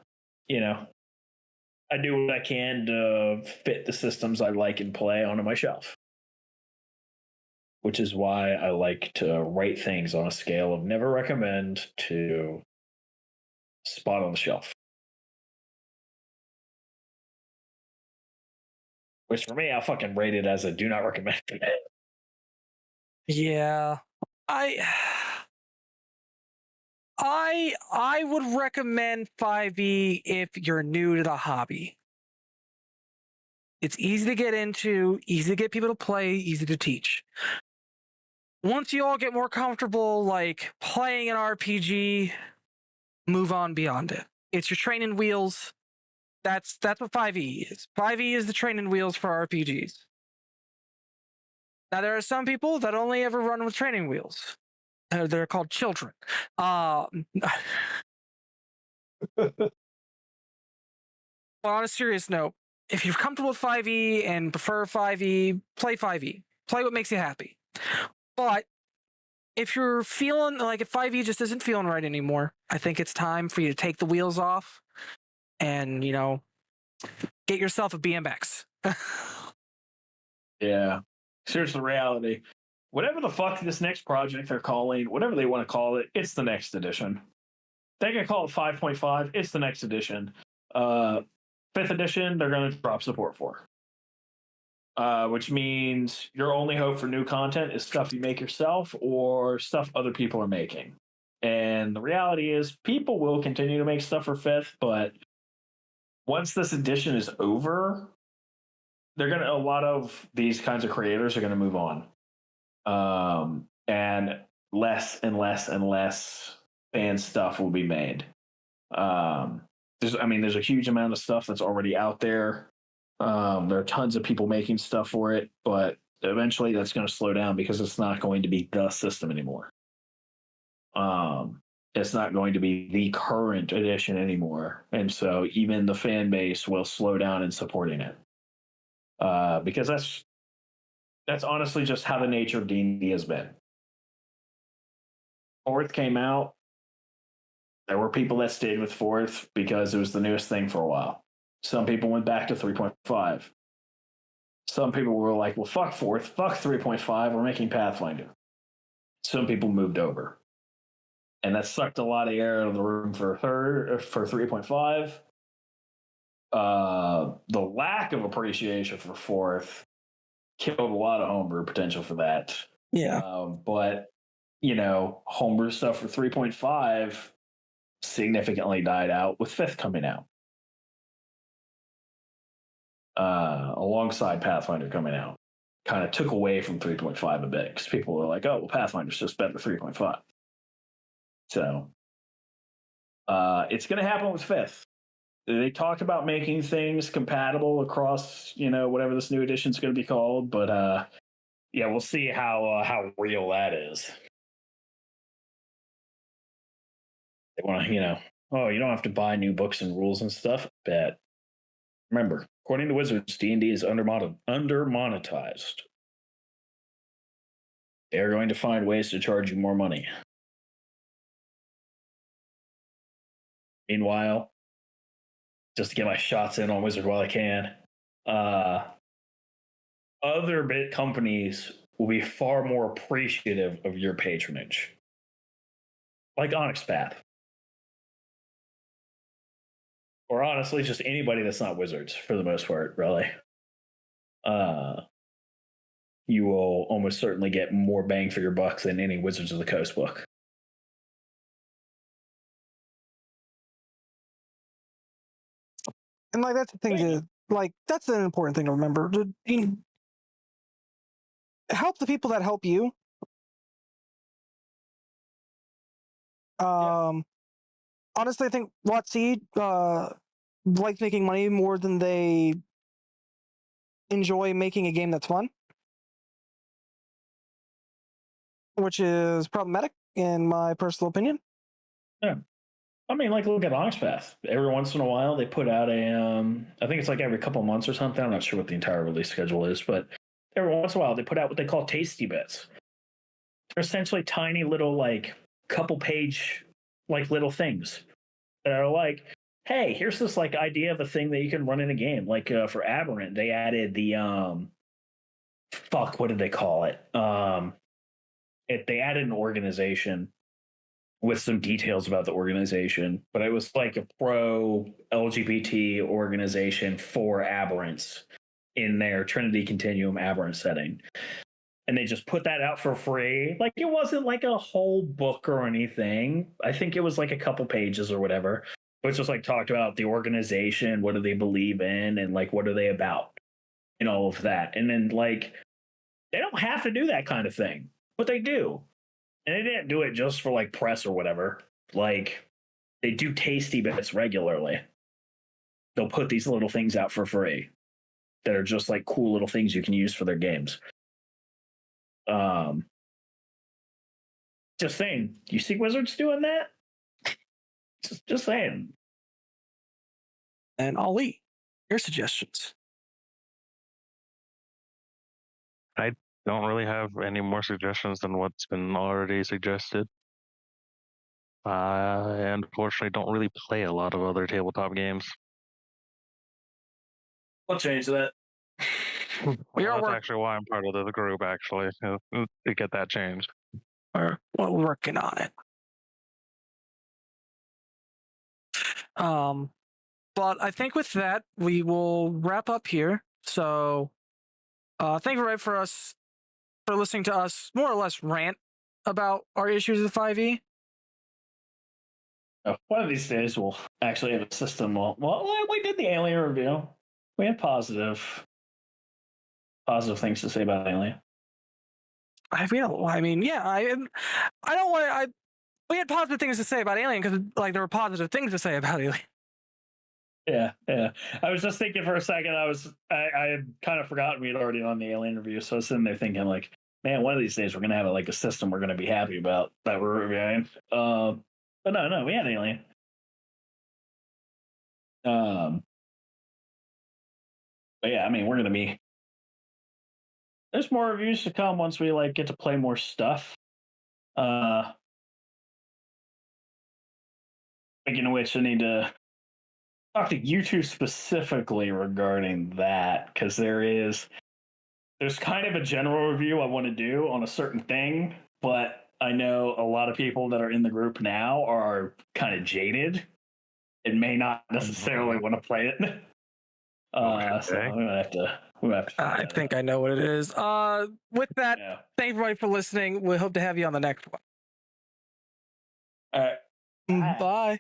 do what I can to fit the systems I like and play onto my shelf. Which is why I like to rate things on a scale of never recommend to spot on the shelf. Which for me, I'll fucking rate it as a do not recommend. Yeah. I would recommend 5e if you're new to the hobby. It's easy to get into, easy to get people to play, easy to teach. Once you all get more comfortable like playing an RPG, move on beyond it. It's your training wheels. That's what 5e is. 5e is the training wheels for RPGs. Now there are some people that only ever run with training wheels. They're called children. But on a serious note, if you're comfortable with 5e and prefer 5e, play 5e. Play what makes you happy. But if you're feeling like if 5e just isn't feeling right anymore, I think it's time for you to take the wheels off and, get yourself a BMX. Yeah. Here's the reality. Whatever the fuck this next project they're calling, whatever they want to call it, it's the next edition. They can call it 5.5, it's the next edition. 5th edition, they're going to drop support for. Which means your only hope for new content is stuff you make yourself or stuff other people are making. And the reality is people will continue to make stuff for 5th, but once this edition is over, a lot of these kinds of creators are going to move on. And less and less and less fan stuff will be made. There's a huge amount of stuff that's already out there. There are tons of people making stuff for it, but eventually that's going to slow down because it's not going to be the system anymore. It's not going to be the current edition anymore, and so even the fan base will slow down in supporting it, because that's honestly just how the nature of D&D has been. Fourth came out. There were people that stayed with Fourth because it was the newest thing for a while. Some people went back to 3.5. Some people were like, well, fuck Fourth, fuck 3.5, we're making Pathfinder. Some people moved over. And that sucked a lot of air out of the room for 3.5. The lack of appreciation for Fourth killed a lot of homebrew potential for that. Yeah. But, homebrew stuff for 3.5 significantly died out with Fifth coming out. Alongside Pathfinder coming out. Kind of took away from 3.5 a bit because people were like, oh, well, Pathfinder's just better 3.5. So it's going to happen with Fifth. They talked about making things compatible across, whatever this new edition is going to be called. But yeah, we'll see how real that is. They want to, oh, you don't have to buy new books and rules and stuff. Bet. Remember, according to Wizards, D&D is under-monetized. They're going to find ways to charge you more money. Meanwhile, just to get my shots in on Wizard while I can, other bit companies will be far more appreciative of your patronage. Like Onyx Path. Or honestly, just anybody that's not Wizards, for the most part, really. You will almost certainly get more bang for your buck than any Wizards of the Coast book. And that's the thing that's an important thing to remember. Help the people that help you. Honestly, I think WotC likes making money more than they enjoy making a game that's fun, which is problematic in my personal opinion. Yeah. Look at Onyx Path. Every once in a while, they put out I think it's like every couple months or something. I'm not sure what the entire release schedule is, but every once in a while, they put out what they call tasty bits. They're essentially tiny little, couple page, little things that are like, hey, here's this, idea of a thing that you can run in a game. For Aberrant, they added the, what did they call it? They added an organization with some details about the organization, but it was like a pro LGBT organization for aberrants in their Trinity Continuum aberrant setting. And they just put that out for free. It wasn't a whole book or anything. I think it was a couple pages or whatever. But it's just talked about the organization, what do they believe in, and what are they about, and all of that. And then they don't have to do that kind of thing, but they do. And they didn't do it just for press or whatever. They do tasty bits regularly. They'll put these little things out for free that are just cool little things you can use for their games. Just saying. You see Wizards doing that? Just saying. And Ali, your suggestions. I don't really have any more suggestions than what's been already suggested. And unfortunately, don't really play a lot of other tabletop games. I'll change that. That's actually why I'm part of the group, actually, to get that changed. We're working on it. But I think with that, we will wrap up here. So thank you, Ray, for listening to us more or less rant about our issues with 5e. One of these days, we'll actually have a system. Well, we did the Alien review. We had positive things to say about Alien. I feel. I mean, yeah. I don't want. We had positive things to say about Alien because like there were positive things to say about Alien. Yeah, yeah. I was just thinking for a second. I had kind of forgotten we had already done the Alien review, so I was sitting there thinking like, man, one of these days we're gonna have like a system we're gonna be happy about that we're reviewing. But no, we had Alien. But yeah, I mean, we're gonna be. There's more reviews to come once we like get to play more stuff. Speaking of which, I need to talk to you two specifically regarding that because there's kind of a general review I want to do on a certain thing, but I know a lot of people that are in the group now are kind of jaded and may not necessarily want to play it. So we're gonna have to. I think I know what it is. With that, Yeah. thank everybody for listening. We hope to have you on the next one. All right. Bye.